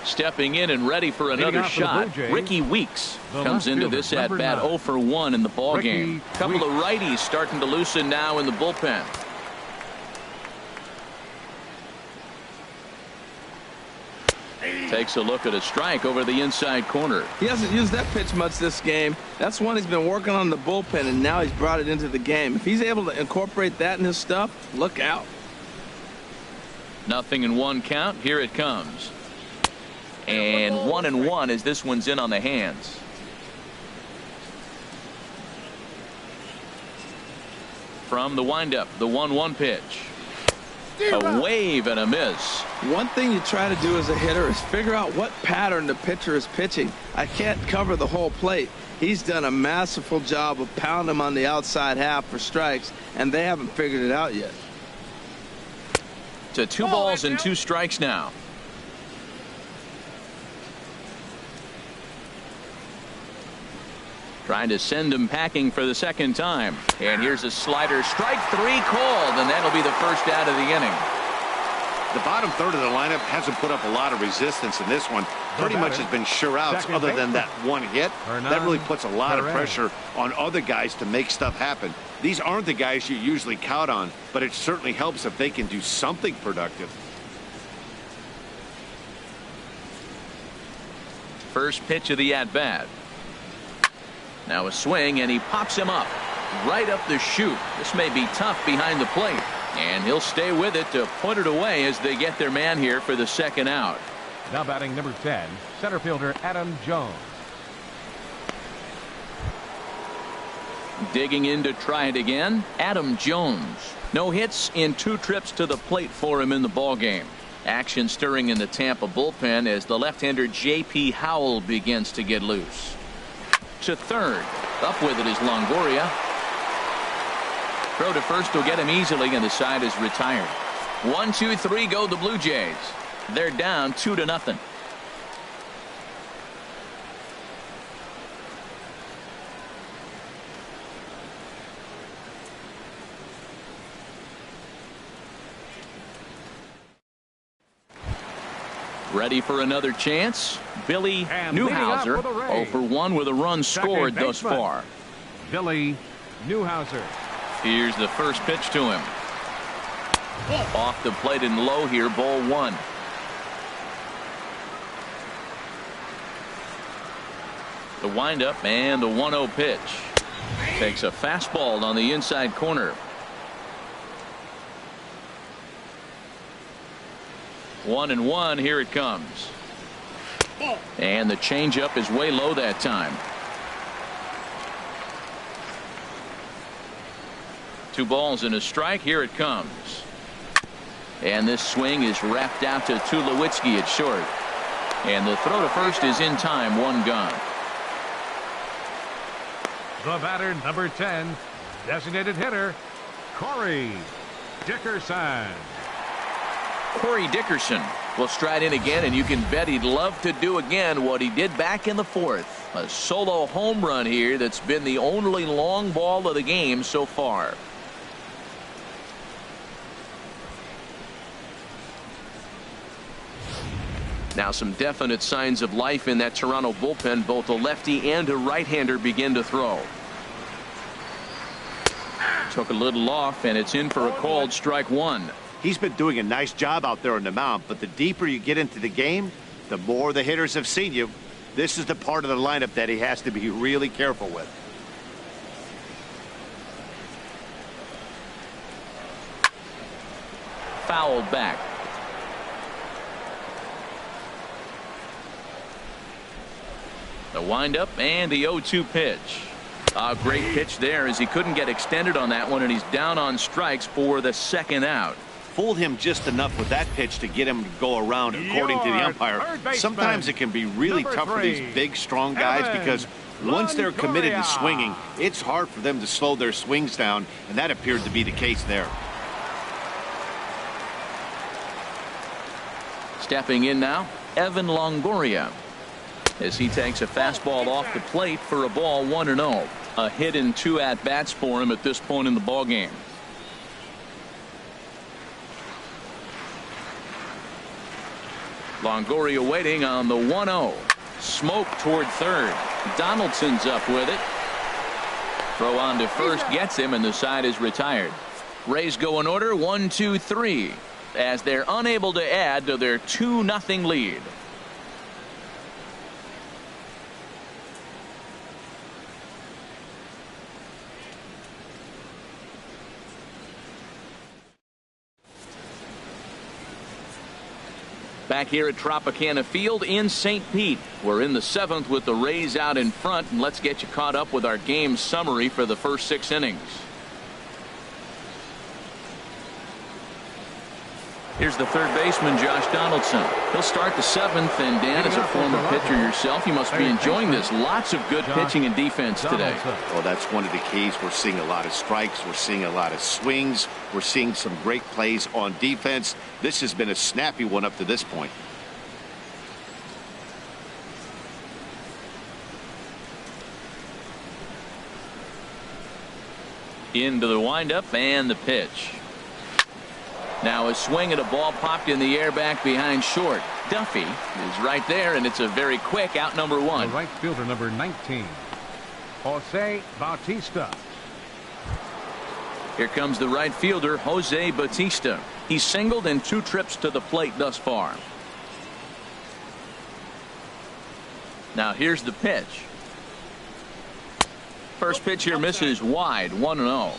Stepping in and ready for another shot, Ricky Weeks comes into this at bat 0-for-1 in the ball game. A couple of righties starting to loosen now in the bullpen. Takes a look at a strike over the inside corner. He hasn't used that pitch much this game. That's one he's been working on the bullpen, and now he's brought it into the game. If he's able to incorporate that in his stuff, look out. 0-1 count. Here it comes. And 1-1 as this one's in on the hands. From the windup, the 1-1 pitch. A wave and a miss. One thing you try to do as a hitter is figure out what pattern the pitcher is pitching. I can't cover the whole plate. He's done a masterful job of pounding him on the outside half for strikes, and they haven't figured it out yet. To 2 balls and 2 strikes now. Trying to send him packing for the second time. And here's a slider. Strike 3 called, and that'll be the first out of the inning. The bottom third of the lineup hasn't put up a lot of resistance in this one. Pretty much has been sure outs other than that one hit. That really puts a lot of pressure on other guys to make stuff happen. These aren't the guys you usually count on, but it certainly helps if they can do something productive. First pitch of the at-bat. Now a swing, and he pops him up right up the chute. This may be tough behind the plate, and he'll stay with it to put it away as they get their man here for the second out. Now batting number 10, center fielder Adam Jones. Digging in to try it again, Adam Jones. No hits in 2 trips to the plate for him in the ballgame. Action stirring in the Tampa bullpen as the left-hander J.P. Howell begins to get loose. To third. Up with it is Longoria. Throw to first will get him easily, and the side is retired. 1, 2, 3 go the Blue Jays. They're down 2-0. Ready for another chance? Billy Newhouser, 0 for 1 with a run scored thus far. Billy Newhouser. Here's the first pitch to him. Off the plate and low here, ball 1. The windup and the 1-0 pitch. Takes a fastball on the inside corner. 1-1, here it comes. And the changeup is way low that time. 2 balls and a strike. Here it comes. And this swing is wrapped out to Tulowitzki at short. And the throw to first is in time. 1 gone. The batter, number 10, designated hitter, Corey Dickerson. Corey Dickerson will stride in again, and you can bet he'd love to do again what he did back in the 4th. A solo home run here that's been the only long ball of the game so far. Now some definite signs of life in that Toronto bullpen. Both a lefty and a right-hander begin to throw. Took a little off, and it's in for a called strike 1. He's been doing a nice job out there on the mound, but the deeper you get into the game, the more the hitters have seen you. This is the part of the lineup that he has to be really careful with. Fouled back. The windup and the 0-2 pitch. A great pitch there as he couldn't get extended on that one, and he's down on strikes for the second out. Fooled him just enough with that pitch to get him to go around, according to the umpire. Sometimes it can be really tough for these big, strong guys because once they're committed to swinging, it's hard for them to slow their swings down, and that appeared to be the case there. Stepping in now, Evan Longoria, as he takes a fastball off the plate for a ball. 1-0. A hit in 2 at-bats for him at this point in the ballgame. Longoria waiting on the 1-0. Smoke toward third. Donaldson's up with it. Throw on to first gets him, and the side is retired. Rays go in order 1, 2, 3 as they're unable to add to their 2-0 lead. Back here at Tropicana Field in St. Pete. We're in the 7th with the Rays out in front, and let's get you caught up with our game summary for the first 6 innings. Here's the third baseman, Josh Donaldson. He'll start the 7th, and Dan, as a former pitcher yourself, you must be enjoying this. Lots of good pitching and defense today. Well, that's one of the keys. We're seeing a lot of strikes. We're seeing a lot of swings. We're seeing some great plays on defense. This has been a snappy one up to this point. Into the windup and the pitch. Now a swing at a ball popped in the air back behind short. Duffy is right there, and it's a very quick out, number one. The right fielder, number 19, Jose Bautista. Here comes the right fielder, Jose Bautista. He's singled in 2 trips to the plate thus far. Now here's the pitch. First pitch here misses wide, 1-0.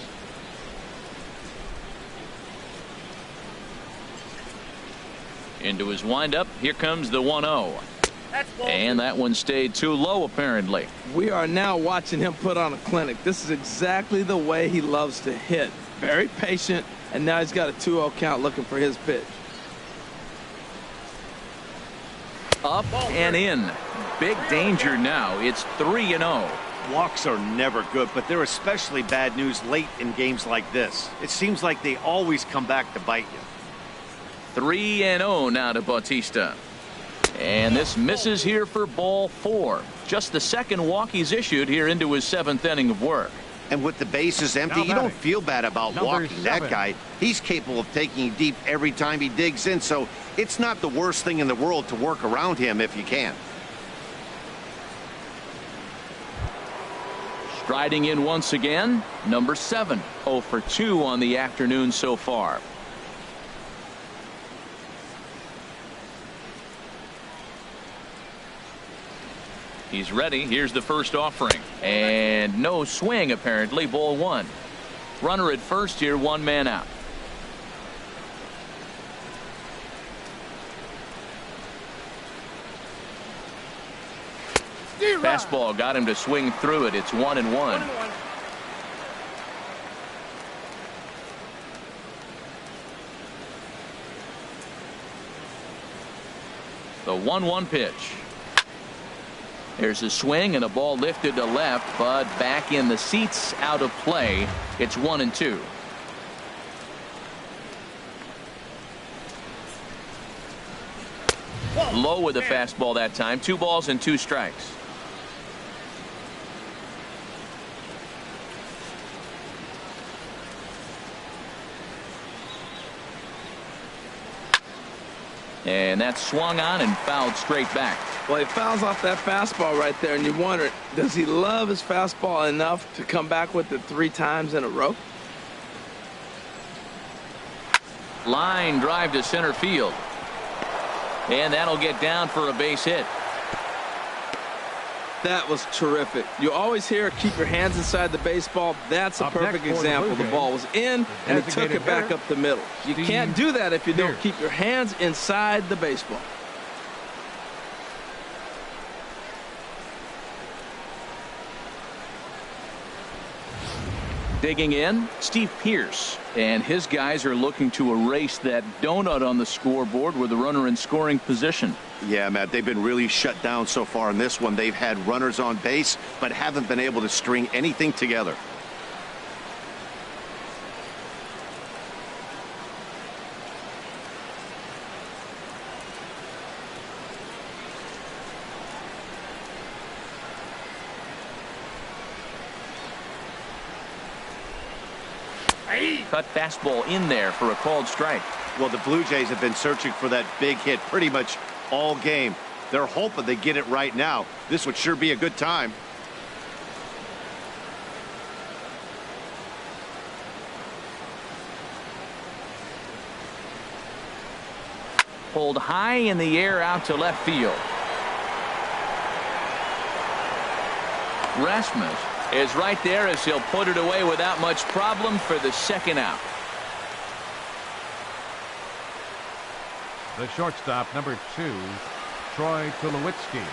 Into his windup. Here comes the 1-0. And that one stayed too low, apparently. We are now watching him put on a clinic. This is exactly the way he loves to hit. Very patient, and now he's got a 2-0 count looking for his pitch. Up and in. Big danger now. It's 3-0. Walks are never good, but they're especially bad news late in games like this. It seems like they always come back to bite you. 3-0 now to Bautista. And this misses here for ball 4. Just the second walk he's issued here into his 7th inning of work. And with the bases empty, you don't feel bad about walking that guy. He's capable of taking deep every time he digs in, so it's not the worst thing in the world to work around him if you can. Striding in once again, number 7. 0 for 2 on the afternoon so far. He's ready. Here's the first offering. And no swing, apparently. Ball 1. Runner at first here, 1 man out. Fastball got him to swing through it. It's 1-1. The 1-1 pitch. There's a swing and a ball lifted to left, but back in the seats, out of play. It's 1-2. Low with a fastball that time. 2 balls and 2 strikes. And that's swung on and fouled straight back. Well, he fouls off that fastball right there, and you wonder, does he love his fastball enough to come back with it 3 times in a row? Line drive to center field. And that'll get down for a base hit. That was terrific. You always hear keep your hands inside the baseball. That's a perfect example. The ball was in, and he took it back up the middle. You can't do that if you don't keep your hands inside the baseball. Digging in, Steve Pearce, and his guys are looking to erase that donut on the scoreboard with the runner in scoring position. Yeah, Matt, they've been really shut down so far in this one. They've had runners on base, but haven't been able to string anything together. Cut fastball in there for a called strike. Well, the Blue Jays have been searching for that big hit pretty much all game. They're hoping they get it right now. This would sure be a good time. Pulled high in the air out to left field. Rasmus is right there as he'll put it away without much problem for the second out. The shortstop, number 2, Troy Tulowitzki.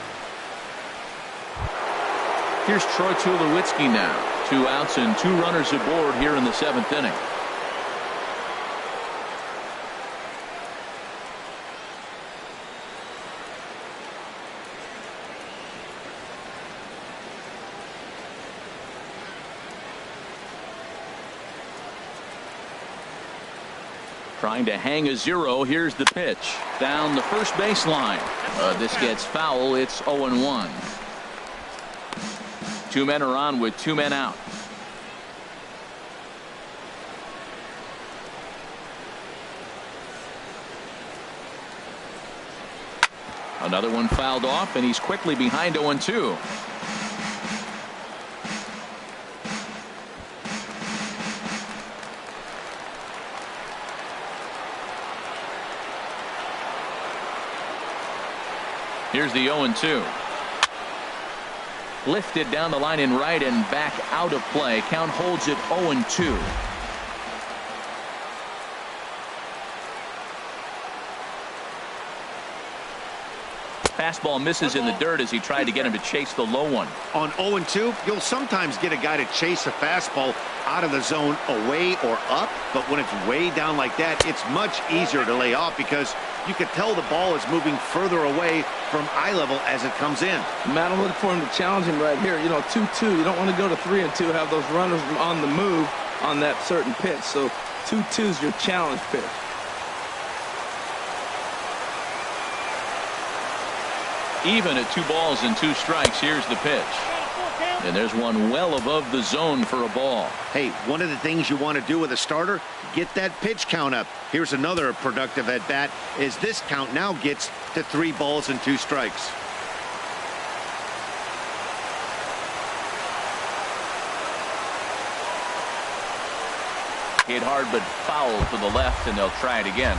Here's Troy Tulowitzki now. 2 outs and 2 runners aboard here in the 7th inning. Trying to hang a 0. Here's the pitch down the first baseline. This gets foul. It's 0-1. 2 men are on with 2 men out. Another one fouled off, and he's quickly behind 0-2. Here's the 0-2. Lifted down the line in right and back out of play. Count holds it 0-2. Fastball misses in the dirt as he tried to get him to chase the low one. On 0-2, you'll sometimes get a guy to chase a fastball out of the zone away or up, but when it's way down like that, it's much easier to lay off because you can tell the ball is moving further away from eye level as it comes in. Matt, I'm looking for him to challenge him right here. You know, 2-2, you don't want to go to 3-2, have those runners on the move on that certain pitch. So 2-2 is your challenge pitch. Even at 2 balls and 2 strikes, here's the pitch. And there's one well above the zone for a ball. Hey, one of the things you want to do with a starter, get that pitch count up. Here's another productive at bat, is this count now gets to 3 balls and 2 strikes. Hit hard but foul to the left, and they'll try it again.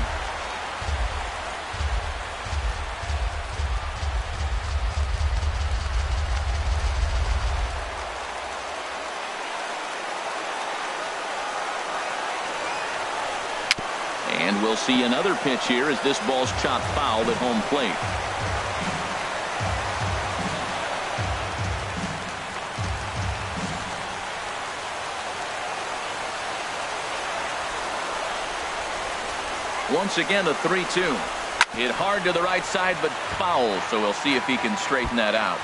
And we'll see another pitch here as this ball's chopped foul at home plate. Once again, a 3-2. Hit hard to the right side, but foul, so we'll see if he can straighten that out.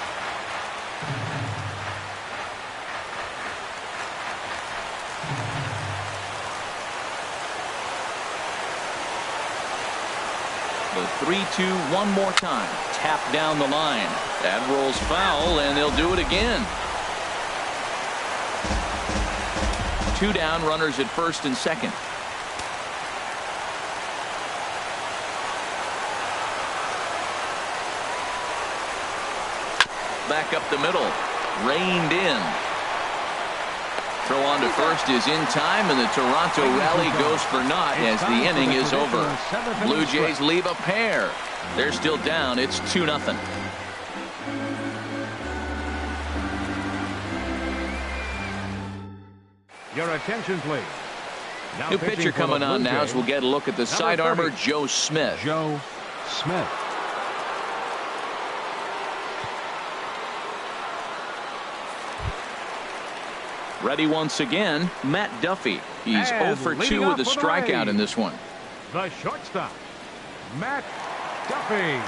The 3-2 one more time. Tap down the line. That rolls foul, and they'll do it again. 2 down, runners at first and second. Back up the middle. Reined in. Throw on to first is in time, and the Toronto rally goes for naught as the inning is over. Blue Jays leave a pair. They're still down. It's 2-0. Your attention, please. Now New pitcher coming on now as we'll get a look at the side armor, Joe Smith. Joe Smith. Ready once again, Matt Duffy. He's 0 for 2 with a strikeout in this one. The shortstop, Matt Duffy.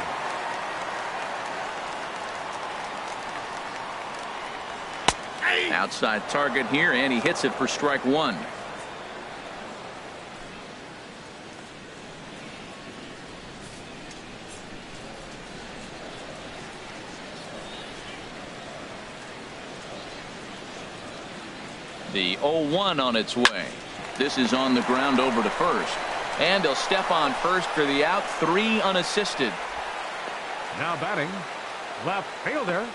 Outside target here, and he hits it for strike 1. The 0-1 on its way. This is on the ground over to first. And he'll step on first for the out. 3 unassisted. Now batting, left fielder,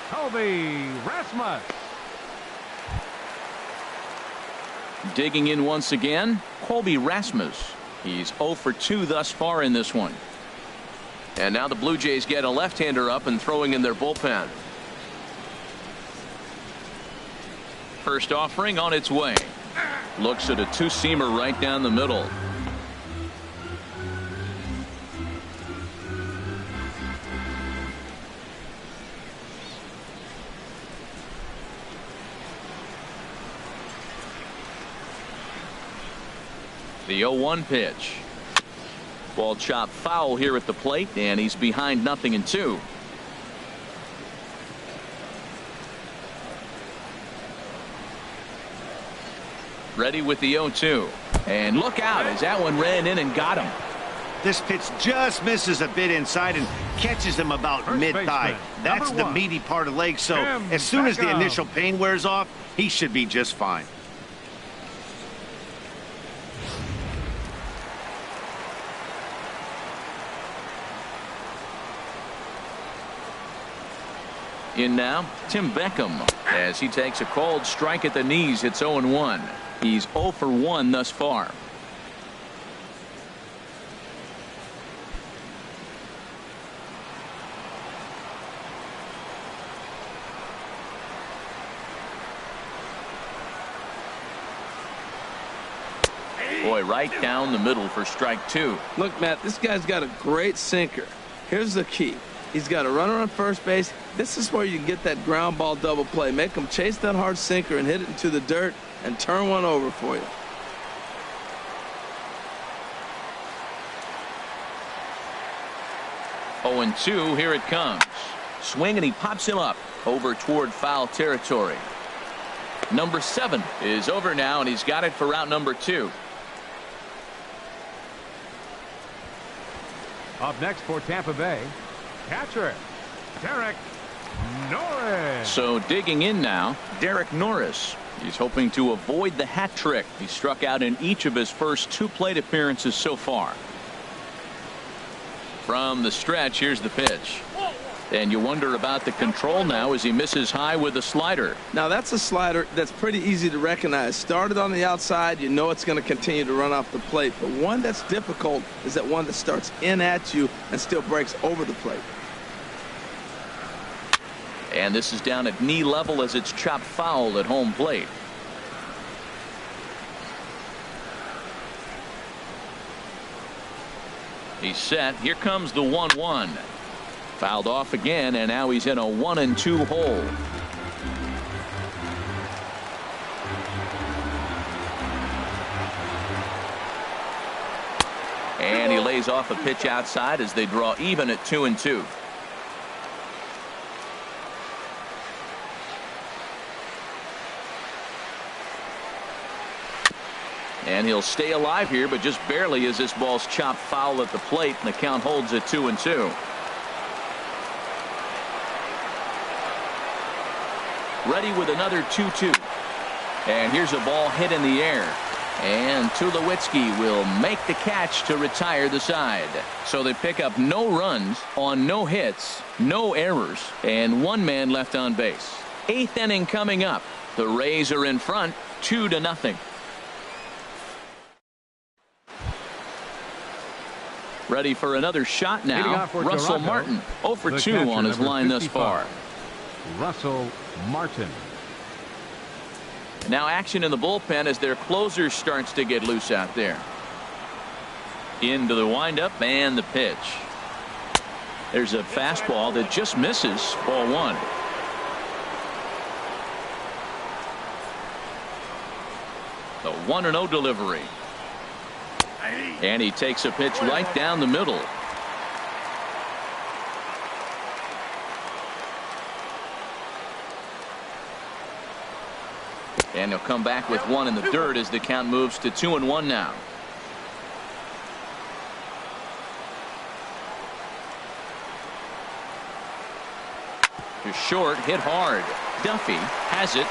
Colby Rasmus. Digging in once again, Colby Rasmus. He's 0 for 2 thus far in this one. And now the Blue Jays get a left-hander up and throwing in their bullpen. First offering on its way. Looks at a 2-seamer right down the middle. The 0-1 pitch. Ball chopped foul here at the plate, and he's behind 0-2. Ready with the 0-2. And look out as that one ran in and got him. This pitch just misses a bit inside and catches him about mid-thigh. That's the meaty part of the leg, so as soon as the initial pain wears off, he should be just fine. In now, Tim Beckham, as he takes a cold strike at the knees. It's 0-1. He's 0 for 1 thus far. Boy, right down the middle for strike 2. Look, Matt, this guy's got a great sinker. Here's the key. He's got a runner on first base. This is where you can get that ground ball double play. Make him chase that hard sinker and hit it into the dirt and turn one over for you. Oh, and 2, here it comes. Swing, and he pops him up over toward foul territory. Number 7 is over now, and he's got it for route number 2. Up next for Tampa Bay, catcher Derek Norris. So digging in now, Derek Norris. He's hoping to avoid the hat trick. He struck out in each of his first 2 plate appearances so far. From the stretch, here's the pitch. And you wonder about the control now as he misses high with a slider. Now that's a slider that's pretty easy to recognize. Started on the outside, you know it's going to continue to run off the plate. But one that's difficult is that one that starts in at you and still breaks over the plate. And this is down at knee level as it's chopped foul at home plate. He's set. Here comes the 1-1. Fouled off again, and now he's in a 1-2 hole. And he lays off a pitch outside as they draw even at 2-2. And he'll stay alive here, but just barely as this ball's chopped foul at the plate, and the count holds at 2-2. Ready with another 2-2. And here's a ball hit in the air. And Tulowitzki will make the catch to retire the side. So they pick up no runs on no hits, no errors, and 1 man left on base. 8th inning coming up. The Rays are in front 2-0. Ready for another shot now. Russell Toronto, Martin 0 for 2 on his line thus far. Russell Martin. Now action in the bullpen as their closer starts to get loose out there. Into the windup and the pitch. There's a fastball that just misses. Ball 1. The 1-0 delivery. And he takes a pitch right down the middle. And he'll come back with 1 in the dirt as the count moves to 2-1 now. To short, hit hard. Duffy has it.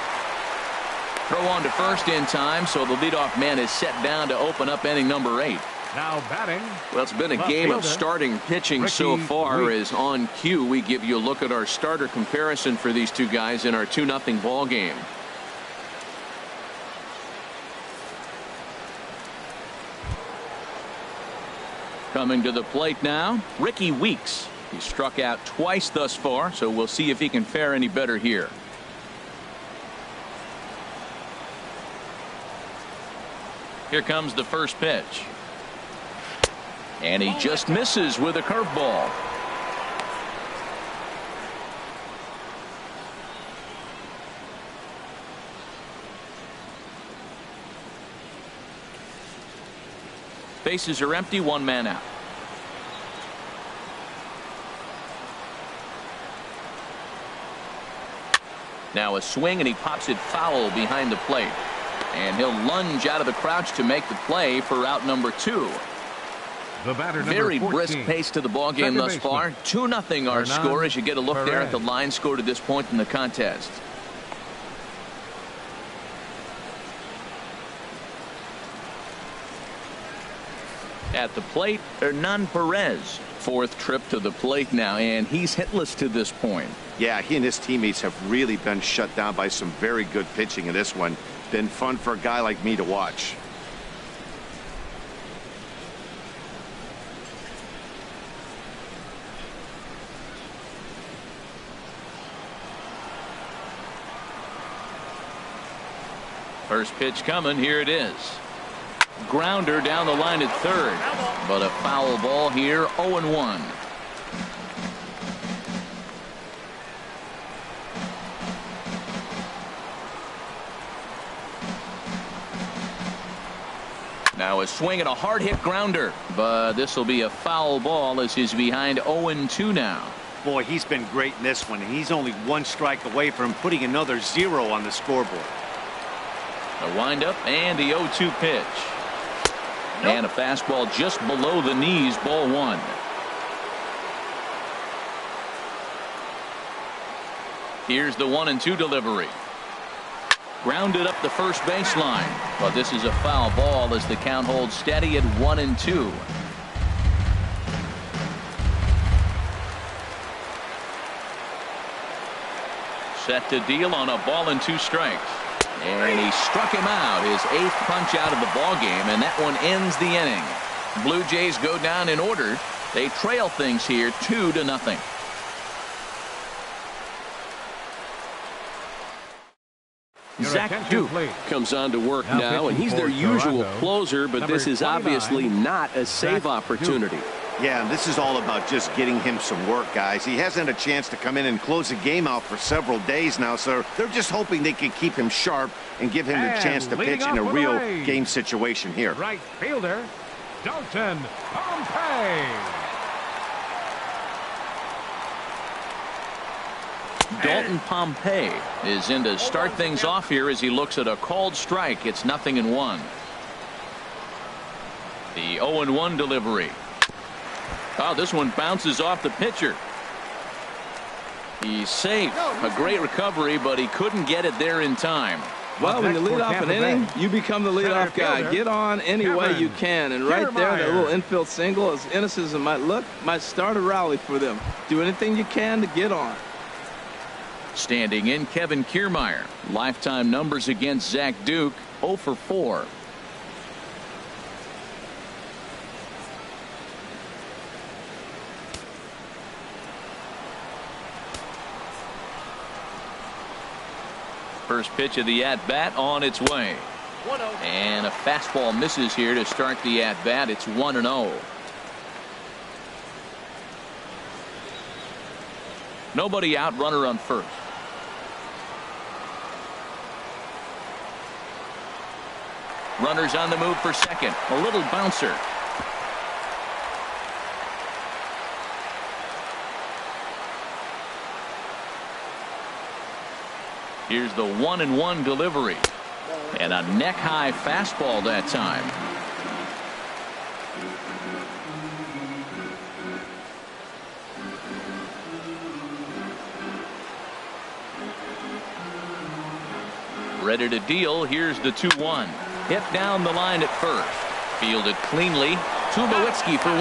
Throw on to first in time, so the leadoff man is set down to open up inning number 8. Now batting. Well, it's been a game of starting pitching so far. As on cue, we give you a look at our starter comparison for these 2 guys in our 2-0 ball game. Coming to the plate now, Ricky Weeks. He struck out twice thus far, so we'll see if he can fare any better here. Here comes the first pitch. And he just misses with a curveball. Bases are empty, 1 man out. Now a swing, and he pops it foul behind the plate. And he'll lunge out of the crouch to make the play for out number 2. The batter, very 14, brisk pace to the ball game thus far. 2-0 our score as you get a look there at the line score to this point in the contest. At the plate, Hernan Perez. Fourth trip to the plate now, and he's hitless to this point. Yeah, he and his teammates have really been shut down by some very good pitching in this one. Been fun for a guy like me to watch. First pitch coming. Here it is. Grounder down the line at third, but a foul ball here. 0-1. Now a swing and a hard hit grounder, but this will be a foul ball as he's behind 0-2 now. Boy, he's been great in this one. He's only one strike away from putting another 0 on the scoreboard. The windup and the 0-2 pitch. And a fastball just below the knees, ball 1. Here's the 1-2 delivery. Grounded up the first baseline, but this is a foul ball as the count holds steady at 1-2. Set to deal on a ball and 2 strikes. And he struck him out, his 8th punch out of the ball game, and that one ends the inning. Blue Jays go down in order. They trail things here 2-0. Zach Duke comes on to work now, and he's their usual closer, but this is obviously not a save opportunity. Yeah, and this is all about just getting him some work, guys. He hasn't had a chance to come in and close the game out for several days now, so they're just hoping they can keep him sharp and give him the chance to pitch in a real game situation here. Right fielder, Dalton Pompey. Dalton Pompey is in to start things off here as he looks at a called strike. It's 0-1. The 0-1 delivery. Oh, this one bounces off the pitcher. He's safe. A great recovery, but he couldn't get it there in time. Well, when you lead off an inning, you become the leadoff guy. Get on any way you can. And right there, that little infield single, as innocent as it might look, might start a rally for them. Do anything you can to get on. Standing in, Kevin Kiermaier. Lifetime numbers against Zach Duke, 0 for 4. First pitch of the at-bat on its way. And a fastball misses here to start the at-bat. It's 1-0. Nobody out, runner on first. Runners on the move for second. A little bouncer. Here's the 1-1 delivery. And a neck-high fastball that time. Ready to deal. Here's the 2-1. Hit down the line at first. Fielded cleanly. Tulowitzki for 1.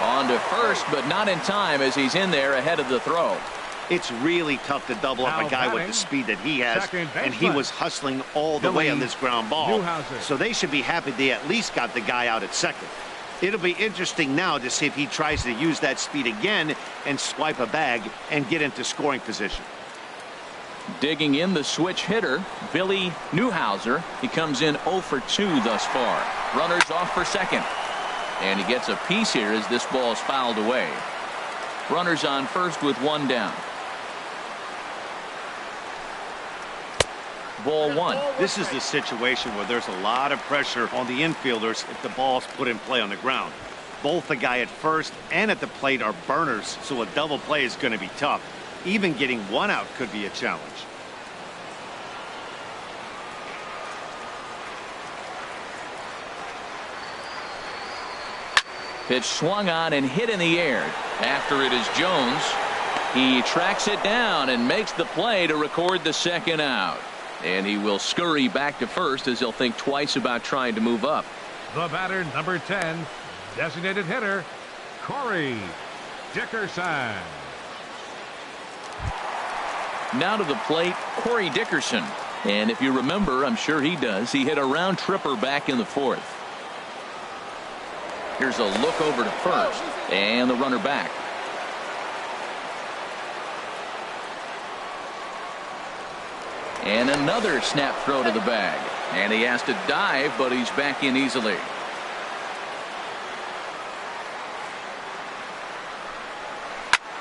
On to first, but not in time as he's in there ahead of the throw. It's really tough to double up a guy with the speed that he has, and he was hustling all the way on this ground ball. So they should be happy they at least got the guy out at second. It'll be interesting now to see if he tries to use that speed again and swipe a bag and get into scoring position. Digging in the switch hitter, Billy Newhouser. He comes in 0 for 2 thus far. Runners off for second. And he gets a piece here as this ball is fouled away. Runners on first with 1 down. Ball 1. This is the situation where there's a lot of pressure on the infielders if the ball's put in play on the ground. Both the guy at first and at the plate are burners, so a double play is going to be tough. Even getting 1 out could be a challenge. Pitch swung on and hit in the air. After it is Jones. He tracks it down and makes the play to record the second out. And he will scurry back to first as he'll think twice about trying to move up. The batter, number 10, Designated hitter, Corey Dickerson. Now to the plate, Corey Dickerson. And if you remember, I'm sure he does, he hit a round tripper back in the fourth. Here's a look over to first, and the runner back. And another snap throw to the bag. And he has to dive, but he's back in easily.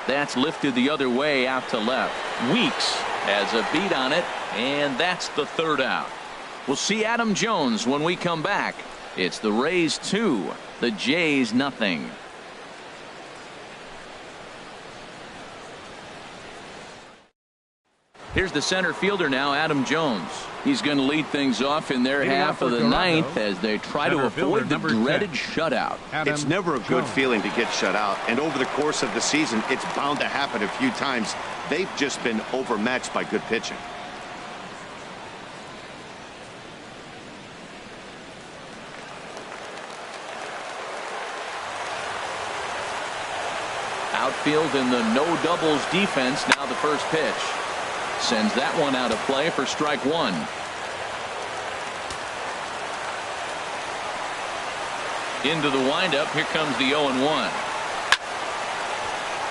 That's lifted the other way out to left. Weeks has a beat on it, and that's the third out. We'll see Adam Jones when we come back. It's the Rays 2, the Jays nothing. Here's the center fielder now, Adam Jones. He's going to lead things off in their half of the ninth as they try to avoid the dreaded shutout. It's never a good feeling to get shut out, and over the course of the season, it's bound to happen a few times. They've just been overmatched by good pitching. Outfield in the no doubles defense. Now the first pitch. Sends that one out of play for strike one. Into the windup. Here comes the 0-1.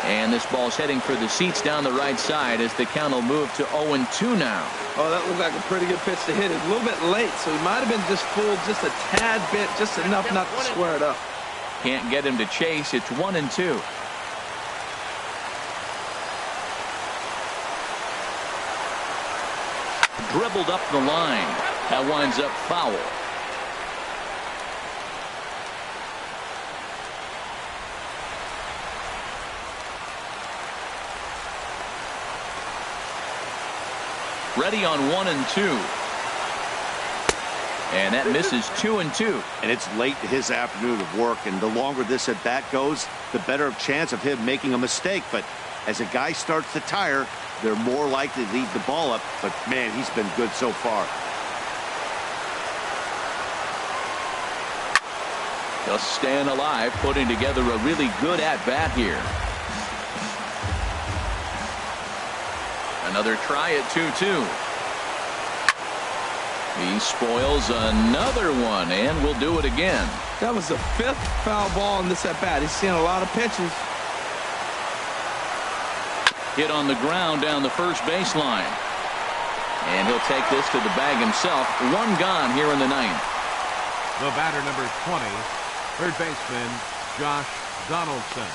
And this ball's heading for the seats down the right side as the count will move to 0-2 now. Oh, that looked like a pretty good pitch to hit it. A little bit late, so he might have been just fooled just a tad bit, just enough not to square it up. Can't get him to chase. It's 1-2. Dribbled up the line. That winds up foul. Ready on 1-2. And that misses 2-2. And it's late in his afternoon of work, and the longer this at bat goes, the better chance of him making a mistake. But as a guy starts to tire, they're more likely to leave the ball up. But man, he's been good so far. Just staying alive, putting together a really good at-bat here. Another try at 2-2. He spoils another one, and will do it again. That was the fifth foul ball in this at-bat. He's seen a lot of pitches. Hit on the ground down the first baseline. And he'll take this to the bag himself. One gone here in the ninth. The batter, number 20, third baseman, Josh Donaldson.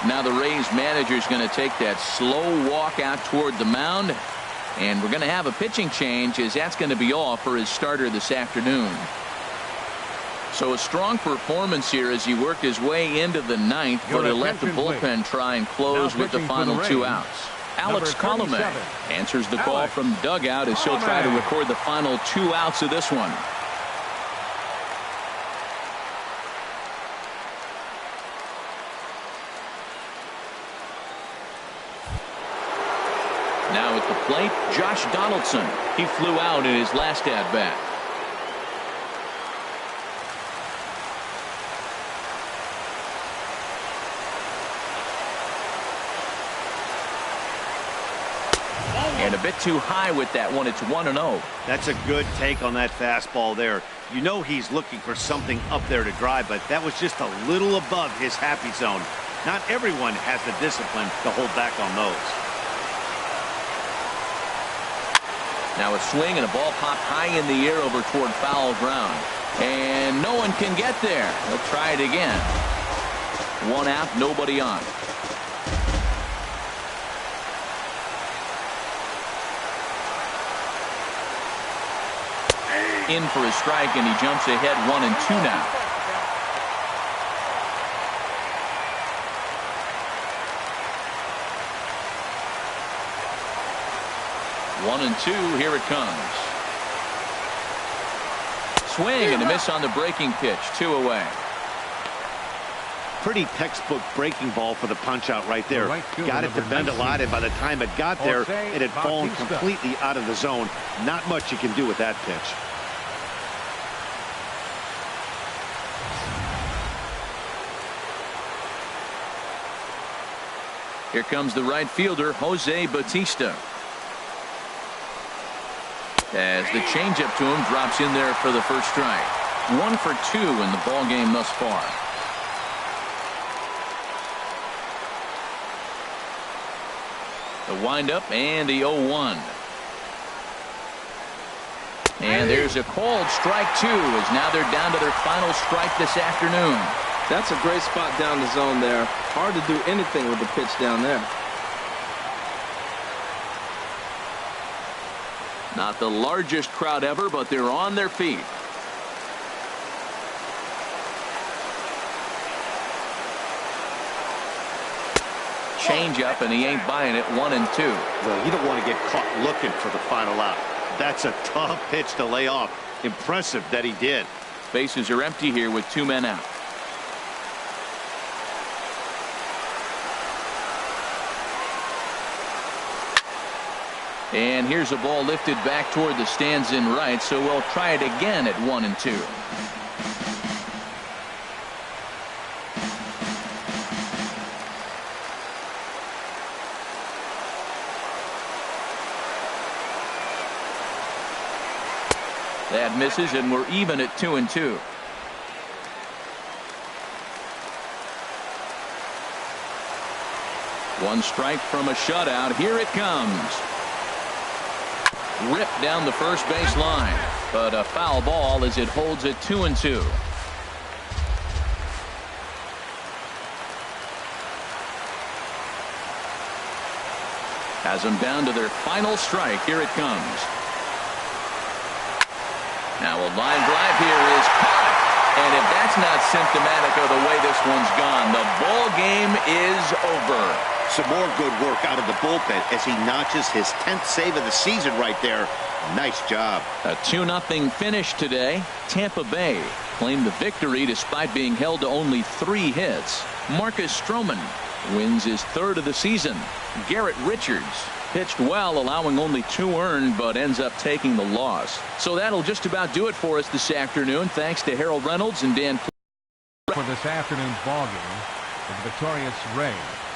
Now the Rays manager is going to take that slow walk out toward the mound. And we're going to have a pitching change, as that's going to be all for his starter this afternoon. So a strong performance here as he worked his way into the ninth, but he let the bullpen try and close with the final 2 outs. Alex Colomé answers the call from dugout as he'll try to record the final 2 outs of this one. Now at the plate, Josh Donaldson. He flew out in his last at-bat. And a bit too high with that one. It's 1-0. That's a good take on that fastball there. You know he's looking for something up there to drive, but that was just a little above his happy zone. Not everyone has the discipline to hold back on those. Now a swing and a ball popped high in the air over toward foul ground. And no one can get there. They'll try it again. 1 out, nobody on. In for a strike, and he jumps ahead 1-2 now. One and two, here it comes. Swing and a miss on the breaking pitch. 2 away. Pretty textbook breaking ball for the punch out right there. Got it to bend a lot, and by the time it got there, it had fallen completely out of the zone. Not much you can do with that pitch. Here comes the right fielder, Jose Bautista. As the changeup to him drops in there for the first strike. 1 for 2 in the ball game thus far. The windup and the 0-1. And there's a called strike 2 as now they're down to their final strike this afternoon. That's a great spot down the zone there. Hard to do anything with the pitch down there. Not the largest crowd ever, but they're on their feet. Change up, and he ain't buying it. 1-2. Well, you don't want to get caught looking for the final out. That's a tough pitch to lay off. Impressive that he did. Bases are empty here with 2 men out. And here's a ball lifted back toward the stands in right, so we'll try it again at 1-2. That misses, and we're even at 2-2. One strike from a shutout. Here it comes. Ripped down the first base line, but a foul ball as it holds it 2-2. Has them down to their final strike. Here it comes. Now a line drive here is caught, and if that's not symptomatic of the way this one's gone, the ball game is over. Some more good work out of the bullpen as he notches his 10th save of the season right there. Nice job. A 2-0 finish today. Tampa Bay claimed the victory despite being held to only 3 hits. Marcus Stroman wins his 3rd of the season. Garrett Richards pitched well, allowing only 2 earned, but ends up taking the loss. So that'll just about do it for us this afternoon. Thanks to Harold Reynolds and Dan for this afternoon's ball game, the victorious Rays.